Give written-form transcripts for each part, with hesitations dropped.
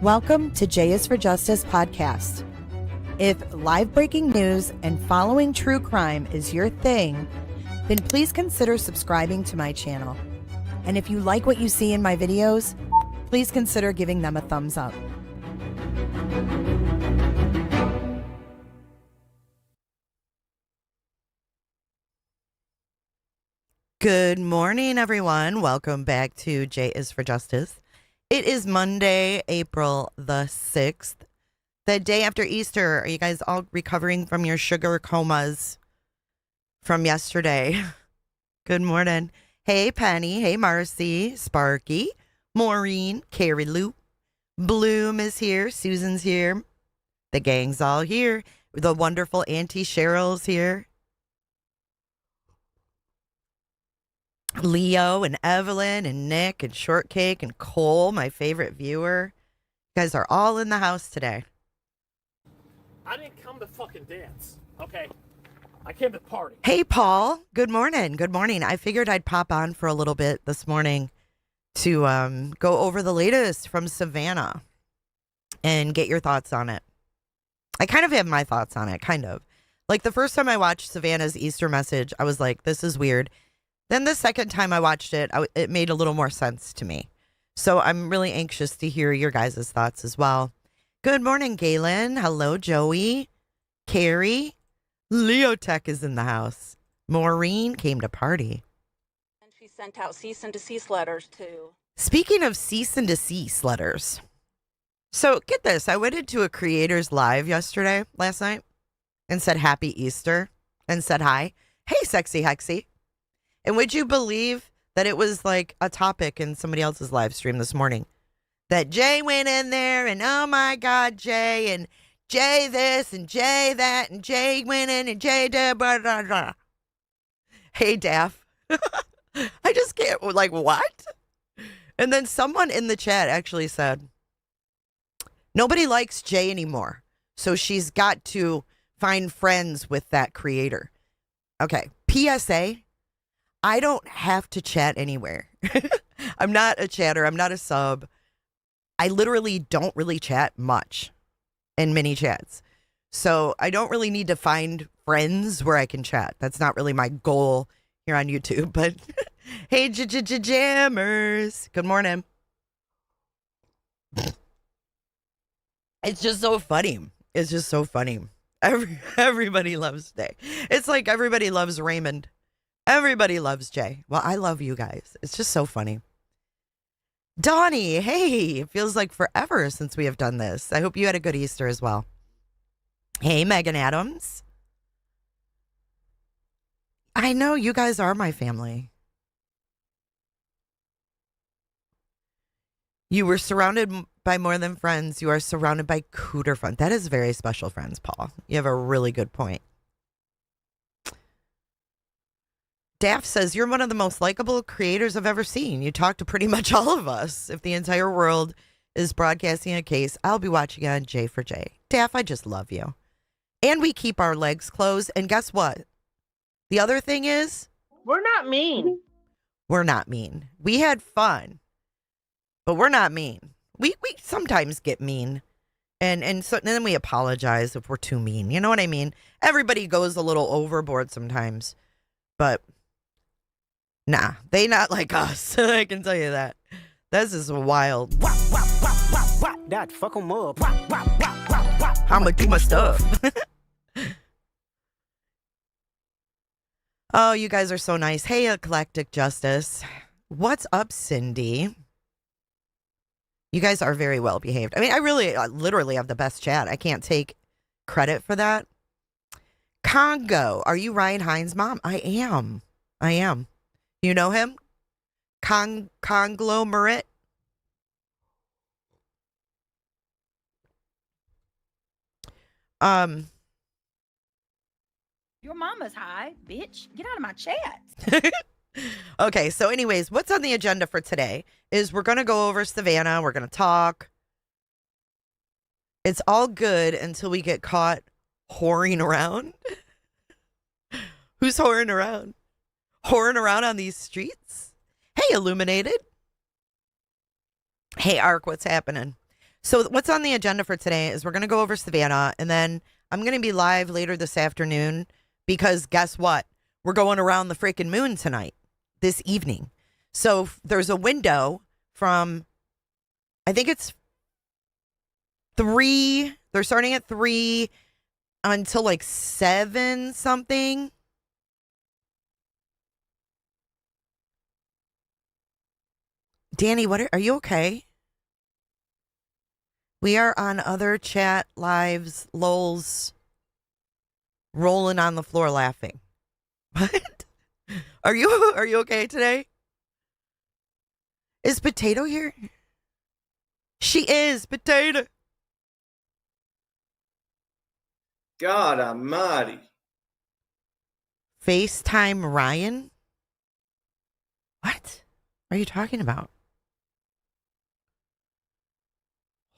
Welcome to J is for Justice podcast. If live breaking news and following true crime is your thing, then please consider subscribing to my channel. And if you like what you see in my videos, please consider giving them a thumbs up. Good morning, everyone. Welcome back to J is for Justice. It is Monday, April the 6th, the day after Easter. Are you guys all recovering from your sugar comas from yesterday? Good morning. Hey, Penny. Hey, Marcy. Sparky. Maureen. Carrie Lou. Bloom is here. Susan's here. The gang's all here. The wonderful Auntie Cheryl's here. Leo and Evelyn and Nick and Shortcake and Cole, my favorite viewer. You guys are all in the house today. I didn't come to fucking dance, okay? I came to party. Hey, Paul. Good morning. Good morning. I figured I'd pop on for a little bit this morning to go over the latest from Savannah and get your thoughts on it. I kind of have my thoughts on it, kind of. Like the first time I watched Savannah's Easter message, I was like, this is weird. Then the second time I watched it, it made a little more sense to me. So I'm really anxious to hear your guys' thoughts as well. Good morning, Galen. Hello, Joey. Carrie. Leotech is in the house. Maureen came to party. And she sent out cease and desist letters too. Speaking of cease and desist letters. So get this. I went into a creator's live last night, and said happy Easter and said hi. Hey, sexy Hexy. And would you believe that it was like a topic in somebody else's live stream this morning? That Jay went in there and, oh my God, Jay, and Jay this and Jay that, and Jay went in and Jay did blah, blah, blah. Hey, Daff. I just can't, like, what? And then someone in the chat actually said, nobody likes Jay anymore, so she's got to find friends with that creator. Okay, PSA. I don't have to chat anywhere. I'm not a chatter. I'm not a sub. I literally don't really chat much in mini chats. So I don't really need to find friends where I can chat. That's not really my goal here on YouTube. But hey, jammers. Good morning. It's just so funny. It's just so funny. Everybody loves Jay. It's like everybody loves Raymond. Everybody loves Jay. Well, I love you guys. It's just so funny. Donnie, hey, it feels like forever since we have done this. I hope you had a good Easter as well. Hey, Megan Adams. I know you guys are my family. You were surrounded by more than friends. You are surrounded by cooter friends. That is very special friends, Paul. You have a really good point. Daff says, you're one of the most likable creators I've ever seen. You talk to pretty much all of us. If the entire world is broadcasting a case, I'll be watching on J for J. Daff, I just love you. And we keep our legs closed. And guess what? The other thing is, we're not mean. We're not mean. We had fun, but we're not mean. We sometimes get mean. And so then we apologize if we're too mean. You know what I mean? Everybody goes a little overboard sometimes. But nah, they not like us. I can tell you that. This is wild. That fuck 'em up. I'ma do my stuff. Oh, you guys are so nice. Hey, Eclectic Justice. What's up, Cindy? You guys are very well behaved. I mean, I literally have the best chat. I can't take credit for that. Congo, are you Ryan Hines' mom? I am. You know him? Conglomerate? Your mama's high, bitch. Get out of my chat. Okay, so anyways, what's on the agenda for today is we're going to go over Savannah. We're going to talk. It's all good until we get caught whoring around. Who's whoring around? Whoring around on these streets? Hey, Illuminated. Hey, Ark, what's happening? So what's on the agenda for today is we're going to go over Savannah, and then I'm going to be live later this afternoon because guess what? We're going around the freaking moon tonight, this evening. So there's a window from, I think it's 3, they're starting at 3 until like 7 something. Danny, are you okay? We are on other chat lives, lols, rolling on the floor laughing. What? Are you okay today? Is Potato here? She is, Potato. God almighty. FaceTime Ryan? What are you talking about?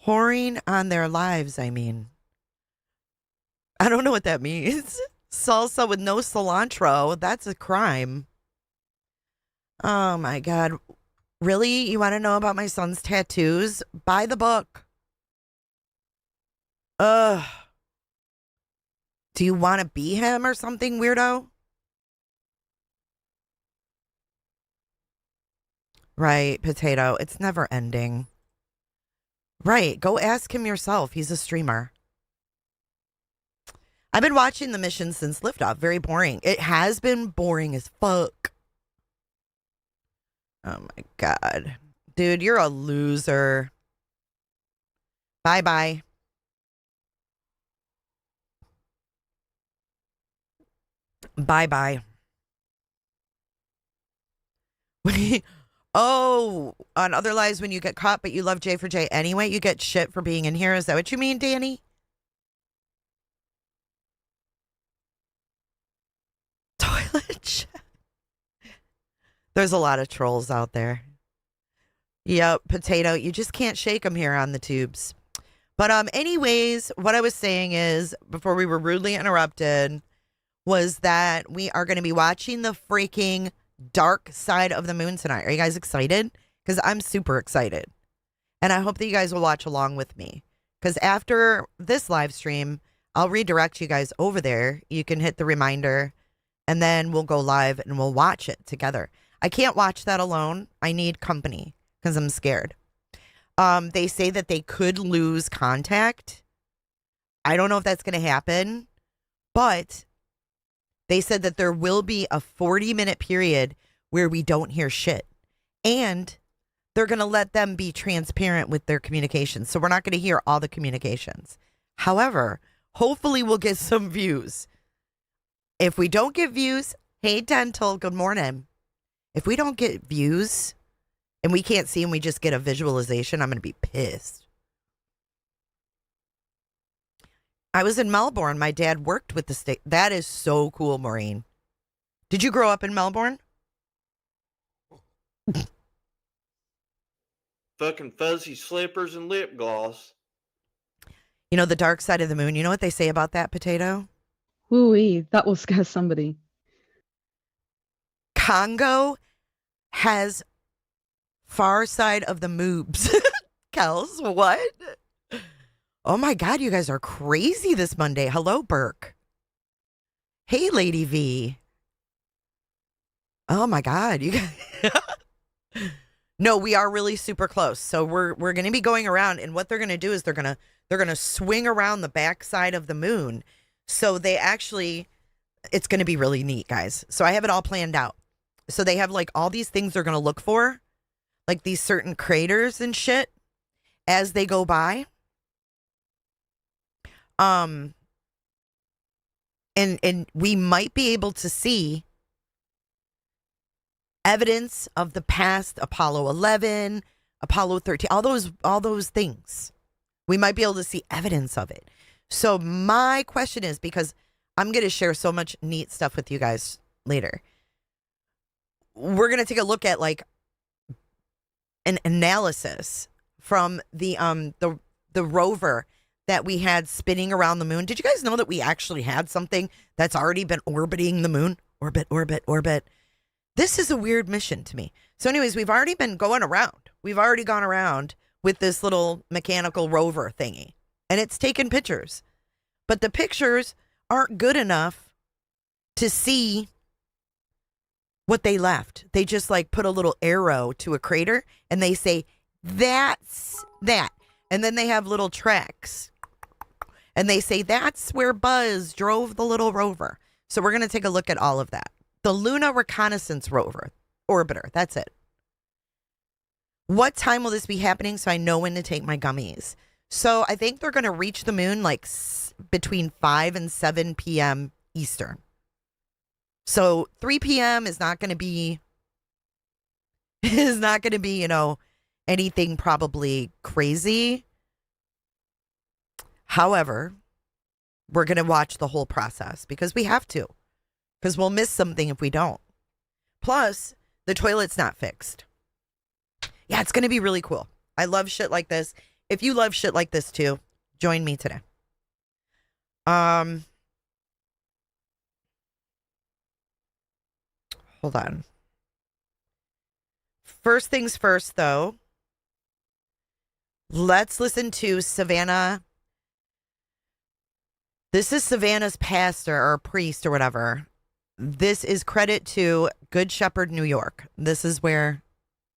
Whoring on their lives, I mean. I don't know what that means. Salsa with no cilantro. That's a crime. Oh my God. Really? You want to know about my son's tattoos? Buy the book. Ugh. Do you want to be him or something, weirdo? Right, Potato. It's never ending. Right. Go ask him yourself. He's a streamer. I've been watching the mission since liftoff. Very boring. It has been boring as fuck. Oh my God. Dude, you're a loser. Bye-bye. Bye-bye. Oh, on Other Lives, when you get caught, but you love J for J anyway, you get shit for being in here. Is that what you mean, Danny? Toilet chat. There's a lot of trolls out there. Yep, Potato. You just can't shake them here on the tubes. But anyways, what I was saying is, before we were rudely interrupted, was that we are going to be watching the freaking dark side of the moon tonight. Are you guys excited? Because I'm super excited. And I hope that you guys will watch along with me. Because after this live stream, I'll redirect you guys over there. You can hit the reminder and then we'll go live and we'll watch it together. I can't watch that alone. I need company because I'm scared. They say that they could lose contact. I don't know if that's going to happen, but they said that there will be a 40-minute period where we don't hear shit. And they're going to let them be transparent with their communications. So we're not going to hear all the communications. However, hopefully we'll get some views. If we don't get views, hey, Dental, good morning. If we don't get views and we can't see and we just get a visualization, I'm going to be pissed. I was in Melbourne. My dad worked with the state. That is so cool, Maureen. Did you grow up in Melbourne? Fucking fuzzy slippers and lip gloss. You know, the dark side of the moon. You know what they say about that, Potato? Woo-wee, that will scare somebody. Congo has far side of the moobs. Kels, what? Oh my God, you guys are crazy this Monday. Hello, Burke. Hey, Lady V. Oh my God, you guys. No, we are really super close. So we're going to be going around, and what they're going to do is they're going to swing around the backside of the moon. So they actually, it's going to be really neat, guys. So I have it all planned out. So they have like all these things they're going to look for, like these certain craters and shit as they go by. And we might be able to see evidence of the past Apollo 11, Apollo 13, all those things. We might be able to see evidence of it. So my question is, because I'm going to share so much neat stuff with you guys later. We're going to take a look at like an analysis from the rover that we had spinning around the moon. Did you guys know that we actually had something that's already been orbiting the moon? Orbit. This is a weird mission to me. So anyways, we've already been going around. We've already gone around with this little mechanical rover thingy. And it's taking pictures. But the pictures aren't good enough to see what they left. They just like put a little arrow to a crater and they say, that's that. And then they have little tracks. And they say, that's where Buzz drove the little rover. So we're going to take a look at all of that. The Luna Reconnaissance Rover, orbiter, that's it. What time will this be happening so I know when to take my gummies? So I think they're going to reach the moon like between 5 and 7 p.m. Eastern. So 3 p.m. is not going to be, you know, anything probably crazy. However, we're going to watch the whole process because we have to. Because we'll miss something if we don't. Plus, the toilet's not fixed. Yeah, it's going to be really cool. I love shit like this. If you love shit like this too, join me today. Hold on. First things first, though. Let's listen to Savannah. This is Savannah's pastor or priest or whatever. This is credit to Good Shepherd, New York. This is where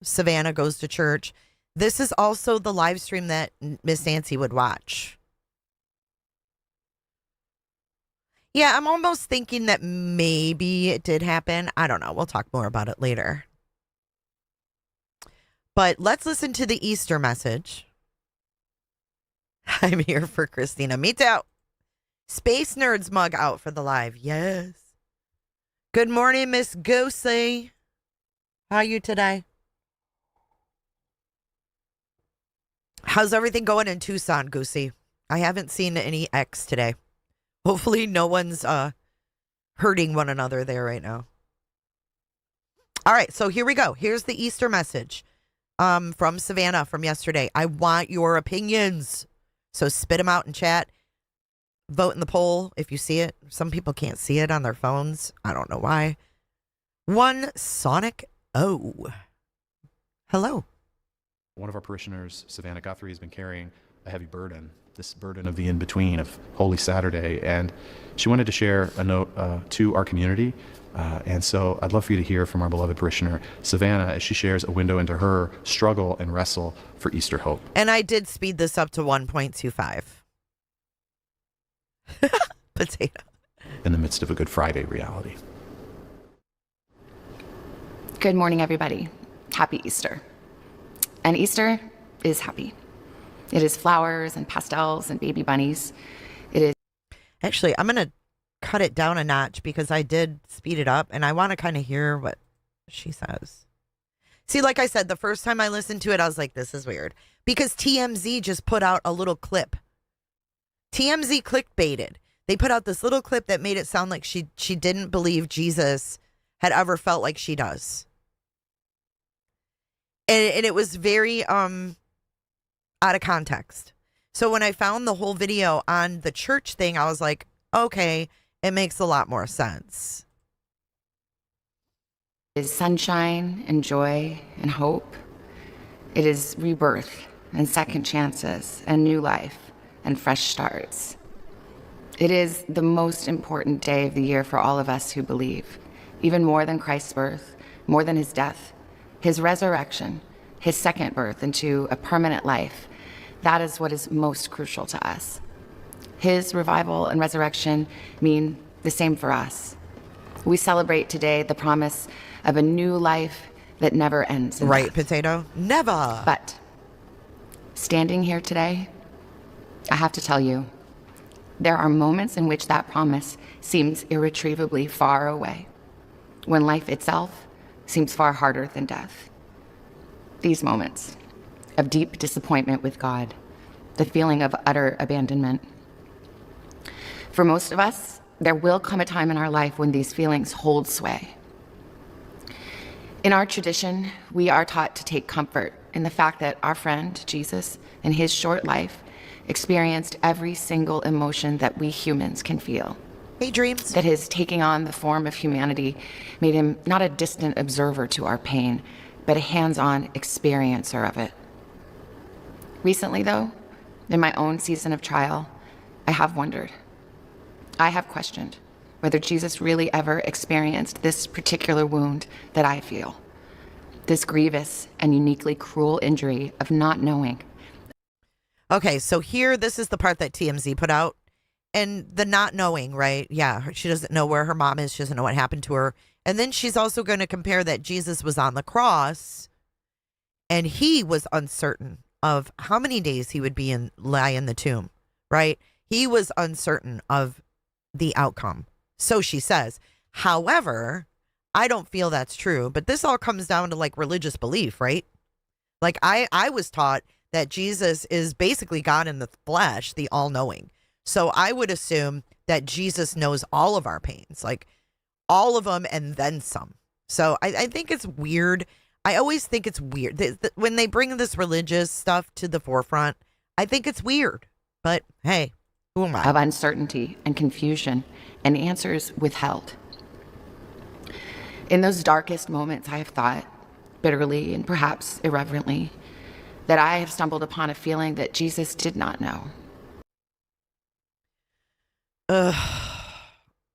Savannah goes to church. This is also the live stream that Miss Nancy would watch. Yeah, I'm almost thinking that maybe it did happen. I don't know. We'll talk more about it later. But let's listen to the Easter message. I'm here for Christina. Me too. Space Nerds mug out for the live. Yes. Good morning, Miss Goosey. How are you today? How's everything going in Tucson, Goosey? I haven't seen any X today. Hopefully no one's hurting one another there right now. All right, so here we go. Here's the Easter message from Savannah from yesterday. I want your opinions. So spit them out in chat. Vote in the poll if you see it. Some people can't see it on their phones. I don't know why. One Sonic O. Hello. One of our parishioners, Savannah Guthrie, has been carrying a heavy burden, this burden of the in-between of Holy Saturday, and she wanted to share a note to our community, and so I'd love for you to hear from our beloved parishioner, Savannah, as she shares a window into her struggle and wrestle for Easter hope. And I did speed this up to 1.25. Potato. In the midst of a Good Friday reality. Good morning, everybody. Happy Easter. And Easter is happy. It is flowers and pastels and baby bunnies. It is. Actually, I'm going to cut it down a notch because I did speed it up and I want to kind of hear what she says. See, like I said, the first time I listened to it, I was like, this is weird. Because TMZ just put out a little clip. TMZ clickbaited. They put out this little clip that made it sound like she didn't believe Jesus had ever felt like she does. And it was very out of context. So when I found the whole video on the church thing, I was like, okay, it makes a lot more sense. It is sunshine and joy and hope. It is rebirth and second chances and new life and fresh starts. It is the most important day of the year for all of us who believe, even more than Christ's birth, more than his death, his resurrection, his second birth into a permanent life. That is what is most crucial to us. His revival and resurrection mean the same for us. We celebrate today the promise of a new life that never ends. Right, death. Potato? Never. But standing here today, I have to tell you, there are moments in which that promise seems irretrievably far away, when life itself seems far harder than death. These moments of deep disappointment with God, the feeling of utter abandonment. For most of us, there will come a time in our life when these feelings hold sway. In our tradition, we are taught to take comfort in the fact that our friend, Jesus, in his short life, experienced every single emotion that we humans can feel. Hey, dreams. That his taking on the form of humanity made him not a distant observer to our pain, but a hands-on experiencer of it. Recently, though, in my own season of trial, I have wondered. I have questioned whether Jesus really ever experienced this particular wound that I feel. This grievous and uniquely cruel injury of not knowing. Okay, so here, this is the part that TMZ put out. And the not knowing, right? Yeah, she doesn't know where her mom is. She doesn't know what happened to her. And then she's also going to compare that Jesus was on the cross and he was uncertain of how many days he would lie in the tomb, right? He was uncertain of the outcome. So she says. However, I don't feel that's true. But this all comes down to like religious belief, right? Like I was taught that Jesus is basically God in the flesh, the all-knowing. So I would assume that Jesus knows all of our pains, like all of them and then some. So I think it's weird. I always think it's weird. When they bring this religious stuff to the forefront, I think it's weird. But hey, who am I? Of uncertainty and confusion and answers withheld. In those darkest moments, I have thought, bitterly and perhaps irreverently, that I have stumbled upon a feeling that Jesus did not know.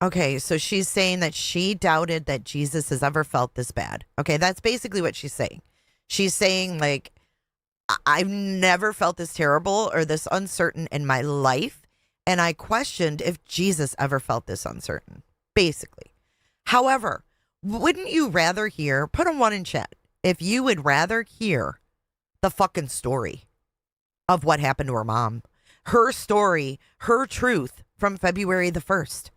Okay, so she's saying that she doubted that Jesus has ever felt this bad. Okay, that's basically what she's saying. She's saying, like, I've never felt this terrible or this uncertain in my life. And I questioned if Jesus ever felt this uncertain, basically. However, wouldn't you rather hear, put a 1 in chat, if you would rather hear the fucking story of what happened to her mom, her story, her truth from February the 1st,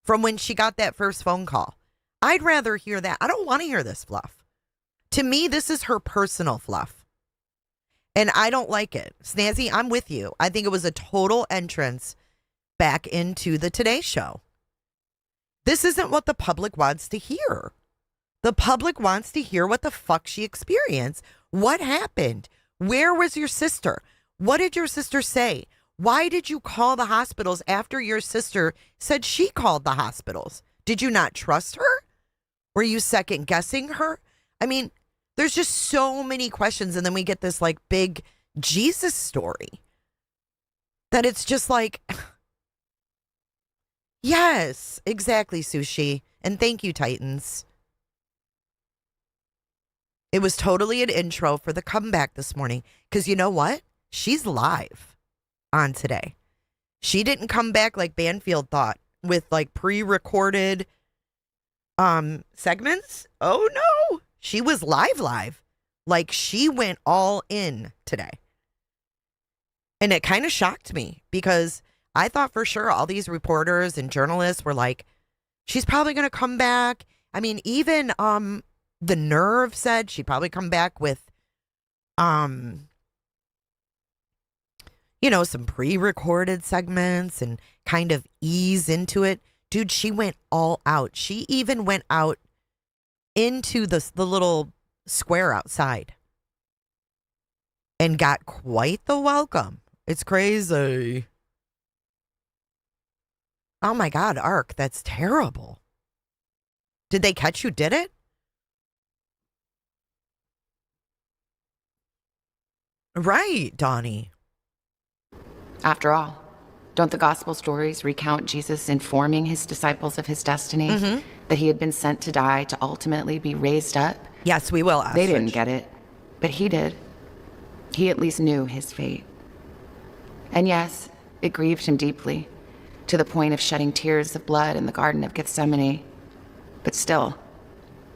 from when she got that first phone call. I'd rather hear that. I don't want to hear this fluff. To me, this is her personal fluff. And I don't like it. Snazzy, I'm with you. I think it was a total entrance back into the Today Show. This isn't what the public wants to hear. The public wants to hear what the fuck she experienced. What happened? Where was your sister? What did your sister say? Why did you call the hospitals after your sister said she called the hospitals? Did you not trust her? Were you second guessing her? I mean, there's just so many questions. And then we get this like big Jesus story that it's just like, yes, exactly, Sushi. And thank you, Titans. It was totally an intro for the comeback this morning. Because you know what? She's live on Today. She didn't come back like Banfield thought with like pre-recorded segments. Oh no, she was live. Like she went all in today. And it kind of shocked me because I thought for sure all these reporters and journalists were like, she's probably going to come back. I mean, even the Nerve said she'd probably come back with some pre-recorded segments and kind of ease into it. Dude, she went all out. She even went out into the little square outside and got quite the welcome. It's crazy. Oh my God, Ark, that's terrible. Did they catch who did it? Right, Donnie. After all, don't the gospel stories recount Jesus informing his disciples of his destiny, that he had been sent to die to ultimately be raised up? Yes, we will. They didn't get it, but he did. He at least knew his fate. And yes, it grieved him deeply, to the point of shedding tears of blood in the Garden of Gethsemane. But still,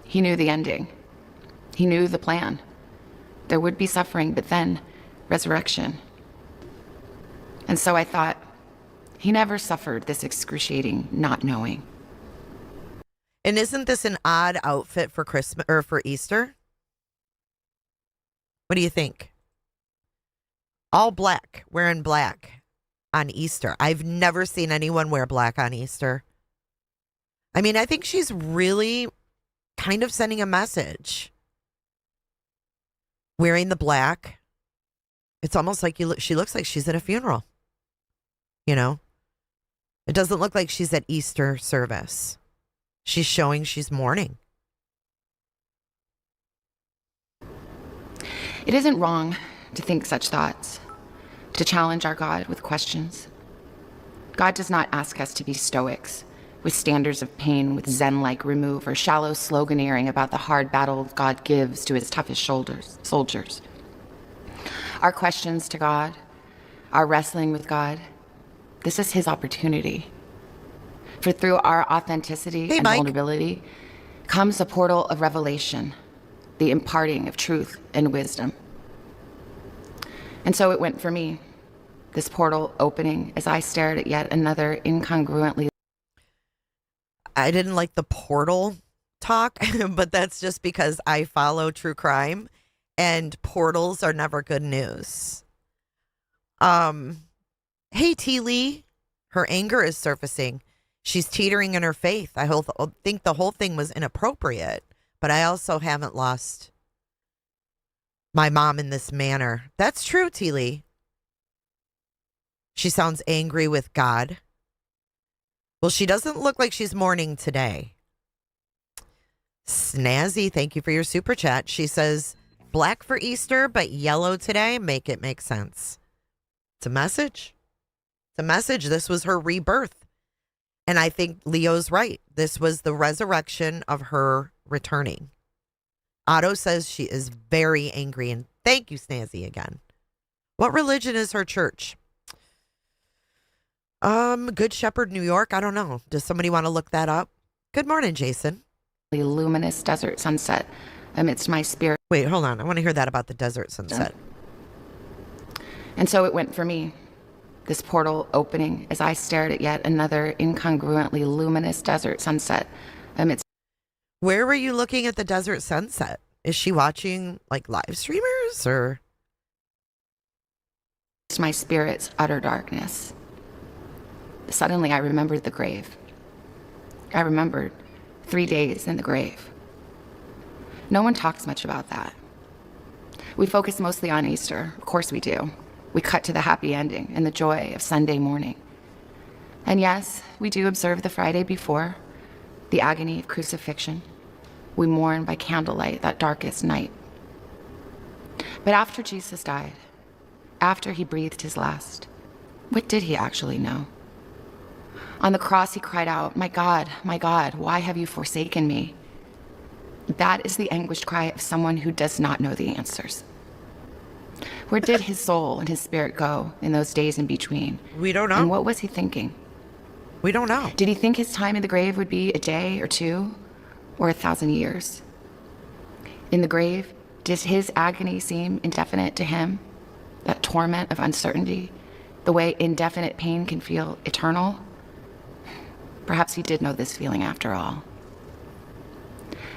he knew the ending. He knew the plan. There would be suffering, but then resurrection. And so I thought, he never suffered this excruciating not knowing. And isn't this an odd outfit for Christmas or for Easter? What do you think? All black, wearing black on Easter. I've never seen anyone wear black on Easter. I mean, I think she's really kind of sending a message. Wearing the black. It's almost like she looks like she's at a funeral. You know? It doesn't look like she's at Easter service. She's showing she's mourning. It isn't wrong to think such thoughts. to challenge our God with questions. God does not ask us to be stoics, with standards of pain with Zen-like remove or shallow sloganeering about the hard battle God gives to his toughest soldiers. Our questions to God, our wrestling with God, this is his opportunity. For through our authenticity and vulnerability comes a portal of revelation, the imparting of truth and wisdom. And so it went for me, this portal opening as I stared at yet another incongruently. I didn't like the portal talk, but that's just because I follow true crime and portals are never good news. Hey, T. Lee, her anger is surfacing. She's teetering in her faith. I think the whole thing was inappropriate, but I also haven't lost my mom in this manner. That's true, T. Lee. She sounds angry with God. Well, she doesn't look like she's mourning today. Snazzy, thank you for your super chat. She says, black for Easter, but yellow today. Make it make sense. It's a message. It's a message. This was her rebirth. And I think Leo's right. This was the resurrection of her returning. Otto says she is very angry. And thank you, Snazzy, again. What religion is her church? Good Shepherd, New York. I don't know. Does somebody want to look that up? Good morning, Jason. Luminous desert sunset amidst my spirit. Wait, hold on. I want to hear that about the desert sunset. And so it went for me, this portal opening as I stared at yet another incongruently luminous desert sunset amidst. Where were you looking at the desert sunset? Is she watching like live streamers or? My spirit's utter darkness. Suddenly I remembered the grave. I remembered 3 days in the grave. No one talks much about that. We focus mostly on Easter. Of course we do. We cut to the happy ending and the joy of Sunday morning. And yes, we do observe the Friday before, the agony of crucifixion. We mourn by candlelight that darkest night. But after Jesus died, after he breathed his last, what did he actually know? On the cross, he cried out, my God, why have you forsaken me?" That is the anguished cry of someone who does not know the answers. Where did his soul and his spirit go in those days in between? We don't know. And what was he thinking? We don't know. Did he think his time in the grave would be a day or two or 1,000 years? In the grave, did his agony seem indefinite to him? That torment of uncertainty, the way indefinite pain can feel eternal? Perhaps he did know this feeling after all.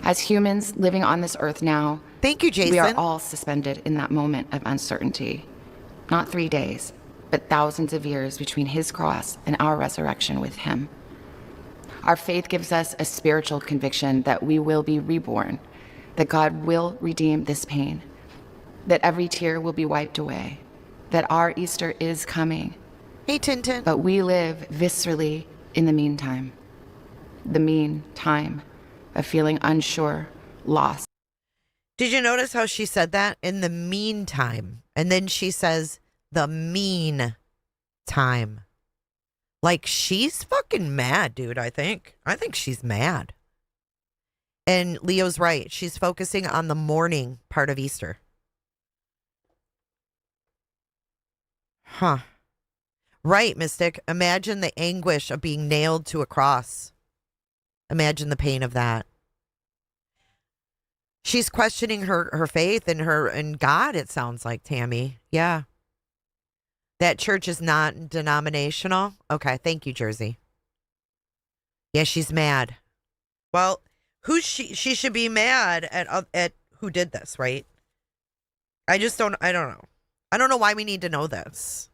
As humans living on this earth now, thank you, Jason. We are all suspended in that moment of uncertainty. Not 3 days, but thousands of years between his cross and our resurrection with him. Our faith gives us a spiritual conviction that we will be reborn, that God will redeem this pain, that every tear will be wiped away, that our Easter is coming. Hey, Tintin. But we live viscerally in the meantime. The meantime of feeling unsure, lost. Did you notice how she said that? In the meantime. And then she says, the mean time. Like, she's fucking mad, dude, I think. I think she's mad. And Leo's right. She's focusing on the morning part of Easter. Huh. Right, Mystic. Imagine the anguish of being nailed to a cross. Imagine the pain of that. She's questioning her faith and God, it sounds like, Tammy. Yeah. That church is not denominational. Okay, thank you, Jersey. Yeah, she's mad. Well, she should be mad at who did this, right? I don't know. I don't know why we need to know this.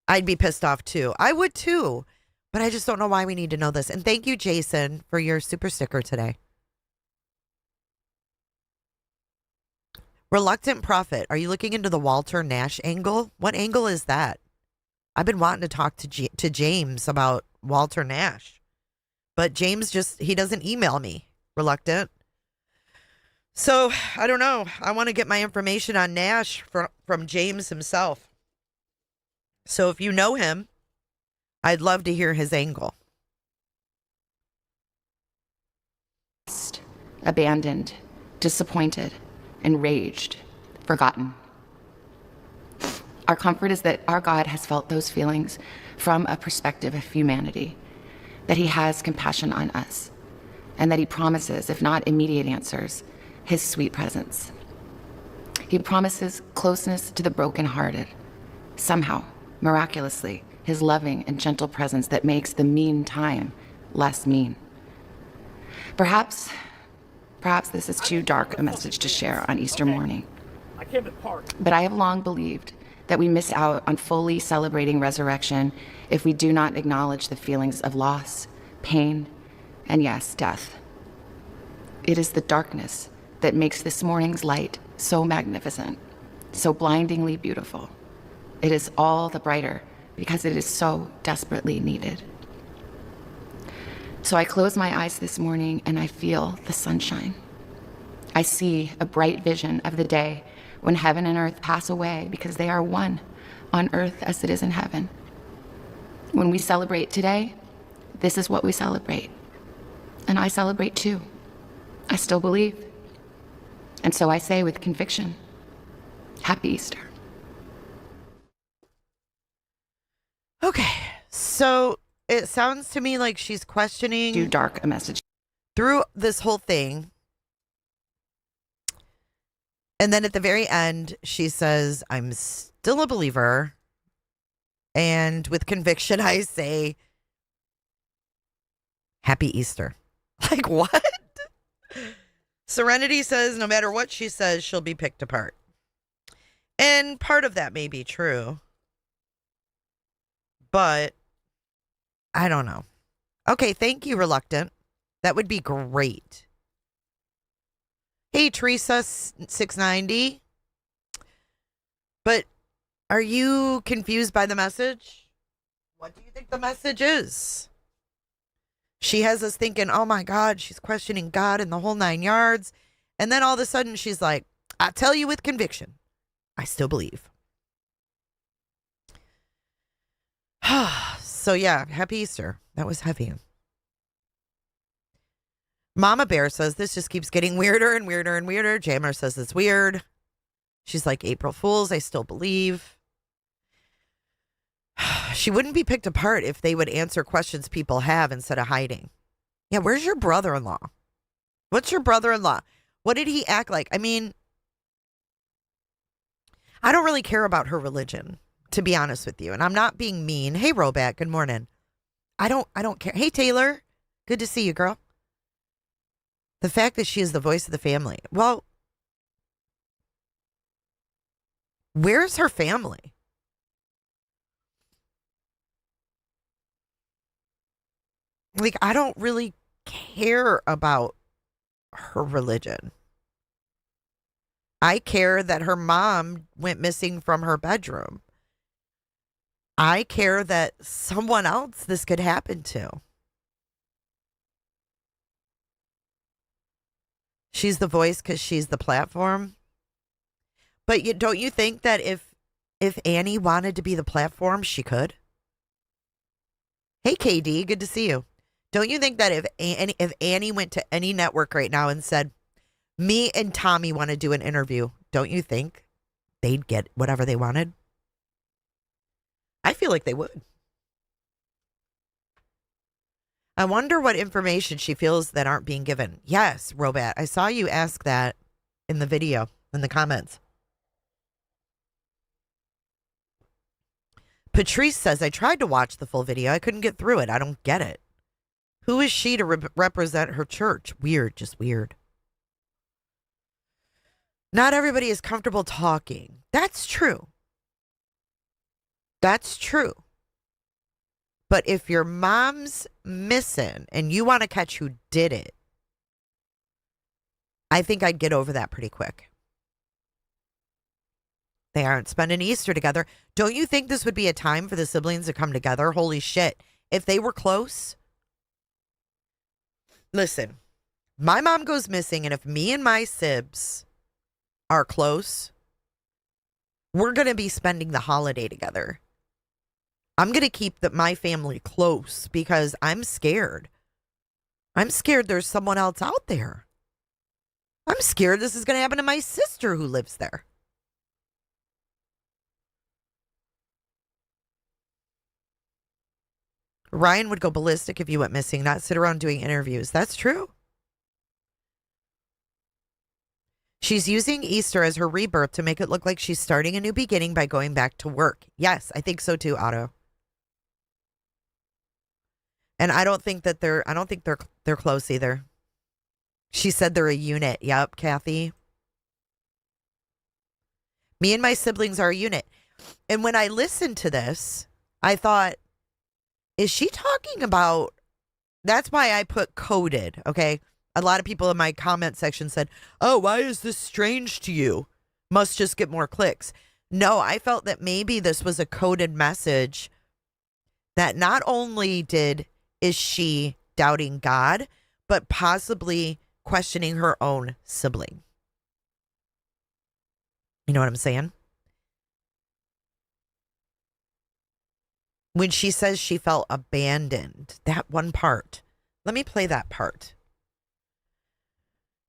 I'd be pissed off too. I would too. But I just don't know why we need to know this. And thank you, Jason, for your super sticker today. Reluctant Prophet, are you looking into the Walter Nash angle? What angle is that? I've been wanting to talk to James about Walter Nash. But James he doesn't email me. Reluctant. So, I don't know. I want to get my information on Nash from James himself. So if you know him, I'd love to hear his angle. Abandoned, disappointed, enraged, forgotten. Our comfort is that our God has felt those feelings from a perspective of humanity, that he has compassion on us, and that he promises, if not immediate answers, his sweet presence. He promises closeness to the brokenhearted. Somehow, miraculously, his loving and gentle presence that makes the mean time less mean. Perhaps this is too dark a message to share on Easter morning. I came to party. But I have long believed that we miss out on fully celebrating resurrection if we do not acknowledge the feelings of loss, pain, and yes, death. It is the darkness that makes this morning's light so magnificent, so blindingly beautiful. It is all the brighter because it is so desperately needed. So I close my eyes this morning and I feel the sunshine. I see a bright vision of the day when heaven and earth pass away because they are one on earth as it is in heaven. When we celebrate today, this is what we celebrate. And I celebrate too. I still believe. And so I say with conviction, Happy Easter. Okay, so it sounds to me like she's questioning Too dark a message. through this whole thing. And then at the very end, she says, I'm still a believer. And with conviction, I say, Happy Easter. Like, what? Serenity says, no matter what she says, she'll be picked apart. And part of that may be true. But I don't know. Okay, thank you, Reluctant. That would be great. Hey, Teresa 690. But are you confused by the message? What do you think the message is? She has us thinking, oh my God, she's questioning God and the whole 9 yards. And then all of a sudden she's like, I tell you with conviction, I still believe. So yeah, happy Easter. That was heavy. Mama Bear says this just keeps getting weirder and weirder and weirder. Jammer says it's weird. She's like, April Fools, I still believe. She wouldn't be picked apart if they would answer questions people have instead of hiding. Yeah, where's your brother-in-law? What's your brother-in-law? What did he act like? I mean, I don't really care about her religion, to be honest with you. And I'm not being mean. Hey, Robat, good morning. I don't care. Hey, Taylor, good to see you, girl. The fact that she is the voice of the family. Well, where's her family? Like, I don't really care about her religion. I care that her mom went missing from her bedroom. I care that someone else this could happen to. She's the voice because she's the platform. But don't you think that if Annie wanted to be the platform, she could? Hey, KD, good to see you. Don't you think that if Annie went to any network right now and said, me and Tommy want to do an interview, don't you think they'd get whatever they wanted? I feel like they would. I wonder what information she feels that aren't being given. Yes, Robat, I saw you ask that in the video, in the comments. Patrice says, I tried to watch the full video. I couldn't get through it. I don't get it. Who is she to represent her church? Weird, just weird. Not everybody is comfortable talking. That's true. That's true. But if your mom's missing and you want to catch who did it, I think I'd get over that pretty quick. They aren't spending Easter together. Don't you think this would be a time for the siblings to come together? Holy shit. If they were close. Listen, my mom goes missing, and if me and my sibs are close, we're going to be spending the holiday together. I'm going to keep my family close because I'm scared. I'm scared there's someone else out there. I'm scared this is going to happen to my sister who lives there. Ryan would go ballistic if you went missing, not sit around doing interviews. That's true. She's using Easter as her rebirth to make it look like she's starting a new beginning by going back to work. Yes, I think so too, Otto. And I don't think they're close either. She said they're a unit. Yep, Kathy. Me and my siblings are a unit. And when I listened to this, I thought, is she talking about, that's why I put coded, okay? A lot of people in my comment section said, oh, why is this strange to you? Must just get more clicks. No, I felt that maybe this was a coded message that not only is she doubting God, but possibly questioning her own sibling. You know what I'm saying? When she says she felt abandoned, that one part. Let me play that part.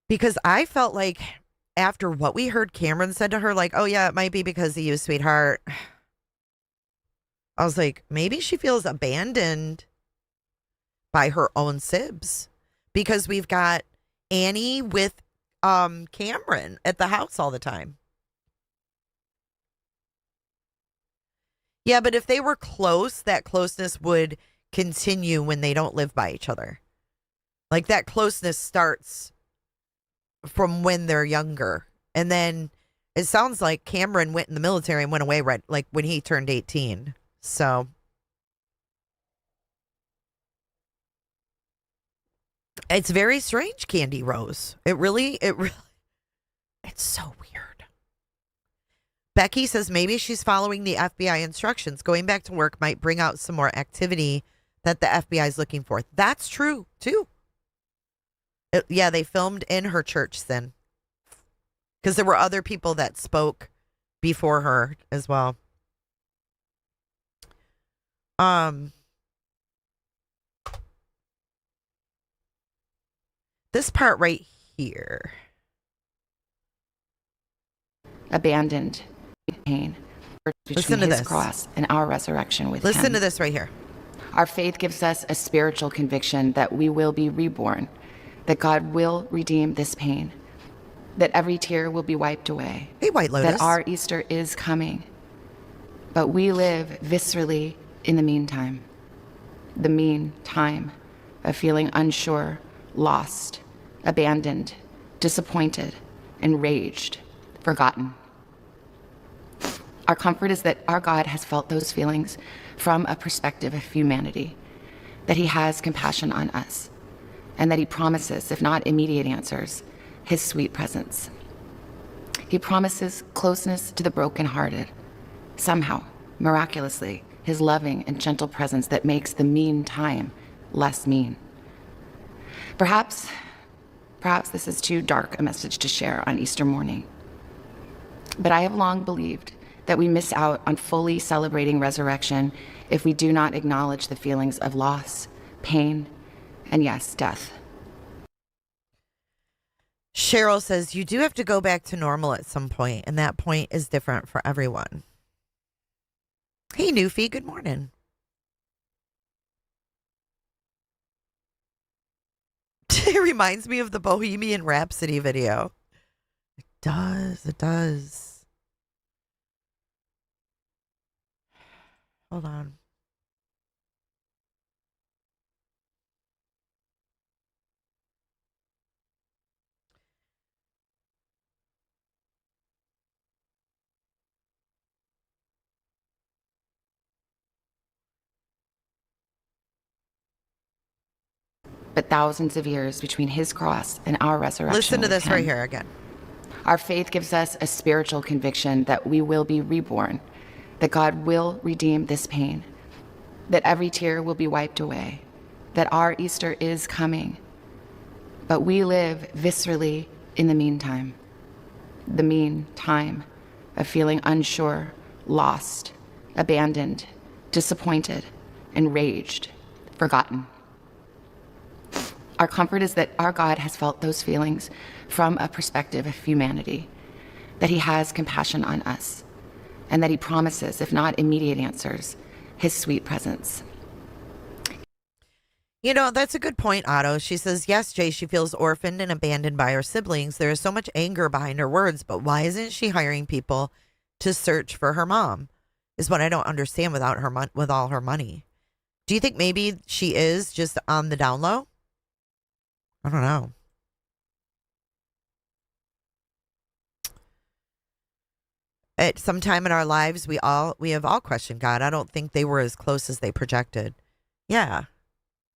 Because I felt like after what we heard Cameron said to her, like, oh yeah, it might be because of you, sweetheart. I was like, maybe she feels abandoned by her own sibs. Because we've got Annie with Cameron at the house all the time. Yeah, but if they were close, that closeness would continue when they don't live by each other. Like that closeness starts from when they're younger. And then it sounds like Cameron went in the military and went away right like when he turned 18. So it's very strange, Candy Rose. It really it's so weird. Becky says maybe she's following the FBI instructions. Going back to work might bring out some more activity that the FBI is looking for. That's true, too. Yeah, they filmed in her church then. Because there were other people that spoke before her as well. This part right here. Abandoned. Pain between his cross and our resurrection with him. Listen to this right here. Our faith gives us a spiritual conviction that we will be reborn, that God will redeem this pain, that every tear will be wiped away. Hey, White Lotus. That our Easter is coming. But we live viscerally in the meantime. The meantime of feeling unsure, lost, abandoned, disappointed, enraged, forgotten. Our comfort is that our God has felt those feelings from a perspective of humanity, that he has compassion on us, and that he promises, if not immediate answers, his sweet presence. He promises closeness to the brokenhearted, somehow, miraculously, his loving and gentle presence that makes the mean time less mean. Perhaps this is too dark a message to share on Easter morning, but I have long believed that we miss out on fully celebrating resurrection if we do not acknowledge the feelings of loss, pain, and yes, death. Cheryl says, you do have to go back to normal at some point, and that point is different for everyone. Hey, Newfie, good morning. It reminds me of the Bohemian Rhapsody video. It does. Hold on. But thousands of years between his cross and our resurrection. Listen to with this him. right here again. Our faith gives us a spiritual conviction that we will be reborn, that God will redeem this pain, that every tear will be wiped away, that our Easter is coming. But we live viscerally in the meantime of feeling unsure, lost, abandoned, disappointed, enraged, forgotten. Our comfort is that our God has felt those feelings from a perspective of humanity, that he has compassion on us, and that he promises, if not immediate answers, his sweet presence. You know, that's a good point, Otto. She says, yes, Jay, she feels orphaned and abandoned by her siblings. There is so much anger behind her words, but why isn't she hiring people to search for her mom? Is what I don't understand with all her money. Do you think maybe she is just on the down low? I don't know. At some time in our lives, we have all questioned God. I don't think they were as close as they projected. Yeah.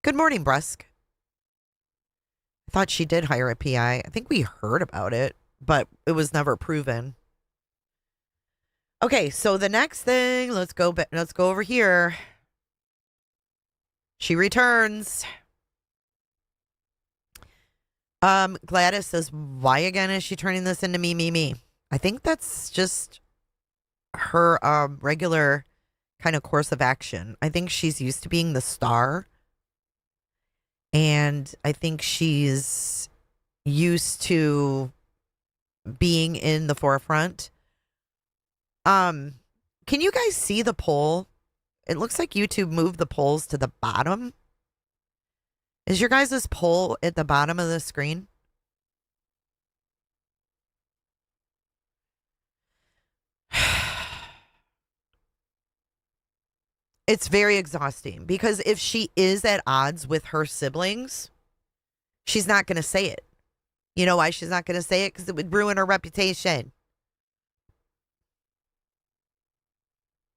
Good morning, Brusque. I thought she did hire a PI. I think we heard about it, but it was never proven. Okay, so the next thing, let's go over here. She returns. Gladys says, why again is she turning this into me? I think that's just her regular kind of course of action. I think she's used to being the star. And I think she's used to being in the forefront. Can you guys see the poll? It looks like YouTube moved the polls to the bottom. Is your guys' poll at the bottom of the screen? It's very exhausting because if she is at odds with her siblings, she's not going to say it. You know why she's not going to say it? Because it would ruin her reputation.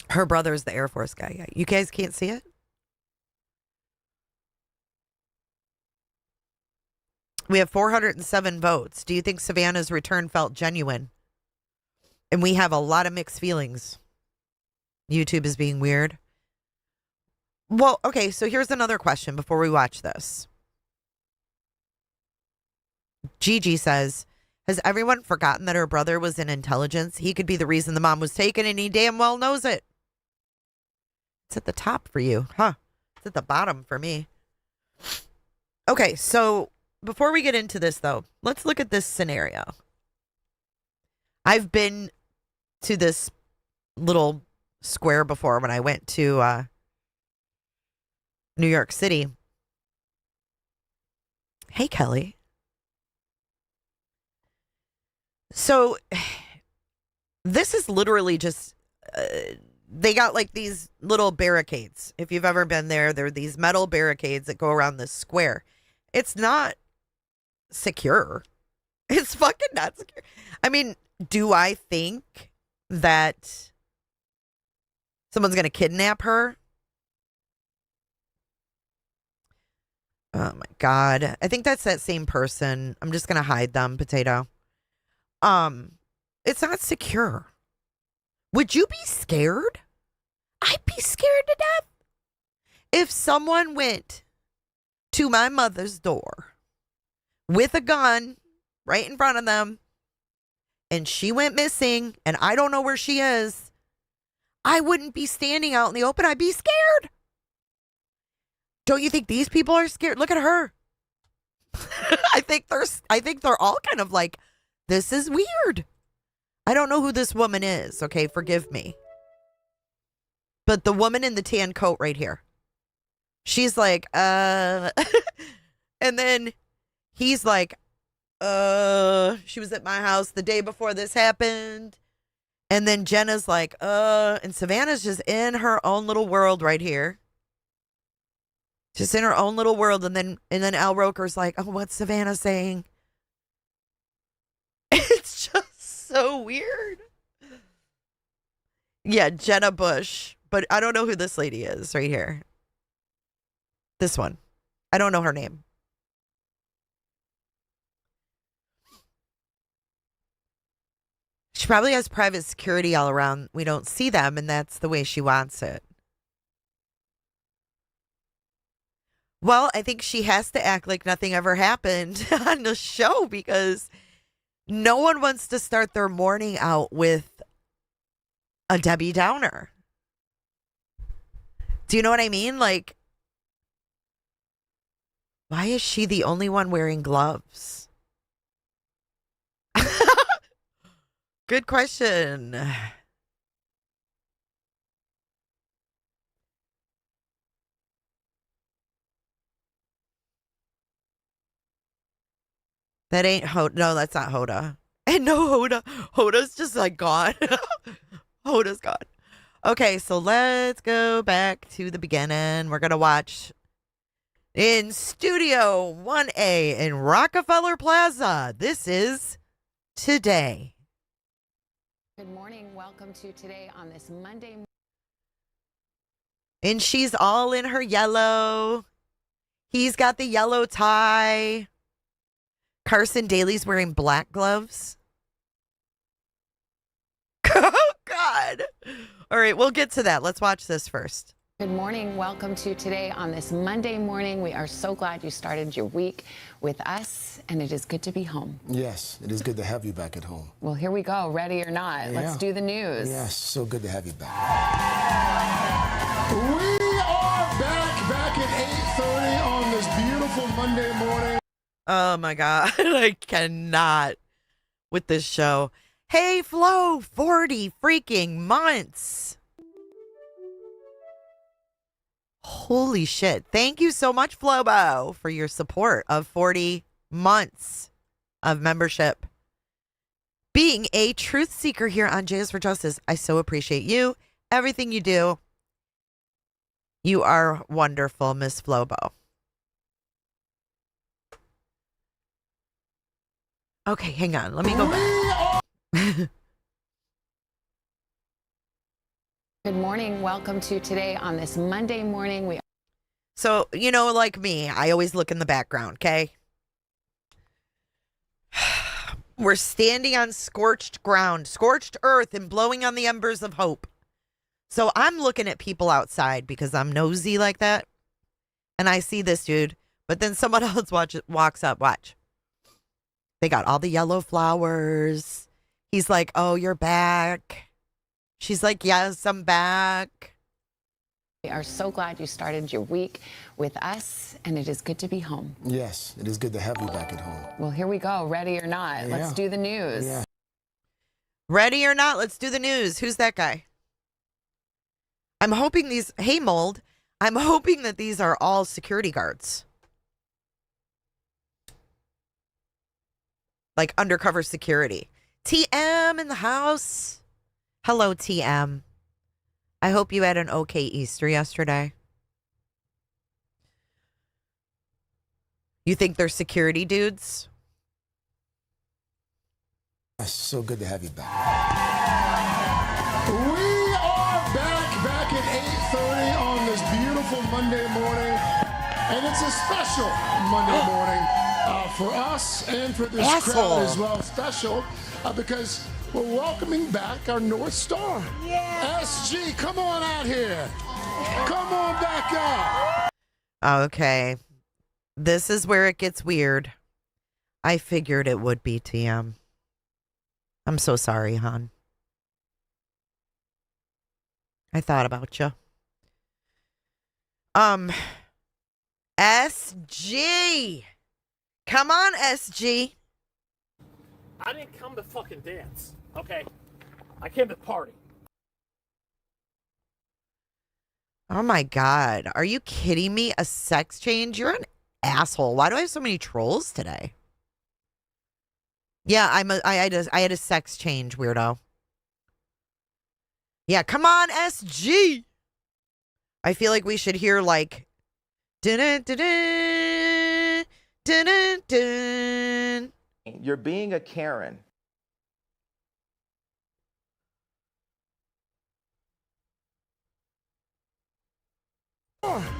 Her brother's the Air Force guy. You guys can't see it? We have 407 votes. Do you think Savannah's return felt genuine? And we have a lot of mixed feelings. YouTube is being weird. Well, okay, so here's another question before we watch this. Gigi says, has everyone forgotten that her brother was in intelligence? He could be the reason the mom was taken, and he damn well knows it. It's at the top for you, huh? It's at the bottom for me. Okay, so before we get into this, though, let's look at this scenario. I've been to this little square before when I went to New York City. Hey, Kelly. So this is literally just, they got like these little barricades. If you've ever been there, there are these metal barricades that go around this square. It's not secure. It's fucking not secure. I mean, do I think that someone's going to kidnap her? Oh my God. I think that's that same person. I'm just going to hide them, Potato. It's not secure. Would you be scared? I'd be scared to death. If someone went to my mother's door with a gun right in front of them and she went missing and I don't know where she is, I wouldn't be standing out in the open. I'd be scared. Don't you think these people are scared? Look at her. I think they're all kind of like, this is weird. I don't know who this woman is. Okay, forgive me. But the woman in the tan coat right here. She's like, and then he's like, she was at my house the day before this happened. And then Jenna's like, and Savannah's just in her own little world right here. Just in her own little world. And then Al Roker's like, oh, what's Savannah saying? It's just so weird. Yeah, Jenna Bush. But I don't know who this lady is right here. This one. I don't know her name. She probably has private security all around. We don't see them, and that's the way she wants it. Well, I think she has to act like nothing ever happened on the show because no one wants to start their morning out with a Debbie Downer. Do you know what I mean? Like, why is she the only one wearing gloves? Good question. That ain't Hoda. No, that's not Hoda. And no Hoda. Hoda's just like gone. Hoda's gone. Okay, so let's go back to the beginning. We're going to watch in Studio 1A in Rockefeller Plaza. This is Today. Good morning. Welcome to Today on this Monday. And she's all in her yellow. He's got the yellow tie. Carson Daly's wearing black gloves. Oh, God. All right, we'll get to that. Let's watch this first. Good morning. Welcome to Today on this Monday morning. We are so glad you started your week with us, and it is good to be home. Yes, it is good to have you back at home. Well, here we go. Ready or not? Yeah. Let's do the news. Yes, so good to have you back. We are back at 8:30 on this beautiful Monday morning. Oh, my God. I cannot with this show. Hey, Flo, 40 freaking months. Holy shit. Thank you so much, Flobo, for your support of 40 months of membership. Being a truth seeker here on J is for Justice, I so appreciate you. Everything you do. You are wonderful, Miss Flobo. Okay, hang on. Let me go back. Good morning. Welcome to Today on this Monday morning. So, you know, like me, I always look in the background, okay? We're standing on scorched ground, scorched earth, and blowing on the embers of hope. So I'm looking at people outside because I'm nosy like that. And I see this dude, but then someone else walks up. Watch. They got all the yellow flowers. He's like, oh, you're back. She's like, yes, I'm back. We are so glad you started your week with us, and it is good to be home. Yes, it is good to have you back at home. Well, here we go. Ready or not? Yeah. Let's do the news. Yeah. Ready or not, let's do the news. Who's that guy? I'm hoping these, hey, Mold, I'm hoping that these are all security guards. Like undercover security. TM in the house. Hello, TM. I hope you had an okay Easter yesterday. You think they're security dudes? Yes, so good to have you back. We are back at 8:30 on this beautiful Monday morning, and it's a special Monday morning for us and for this crowd as well. Special because we're welcoming back our North Star. Yeah. SG, come on out here. Come on back up. Okay. This is where it gets weird. I figured it would be TM. I'm so sorry, hon. I thought about you. SG. Come on, SG. I didn't come to fucking dance, okay? I came to party. Oh my God. Are you kidding me? A sex change? You're an asshole. Why do I have so many trolls today? Yeah, I had a sex change, weirdo. Yeah, come on, SG. I feel like we should hear like dun dun dun dun dun. You're being a Karen.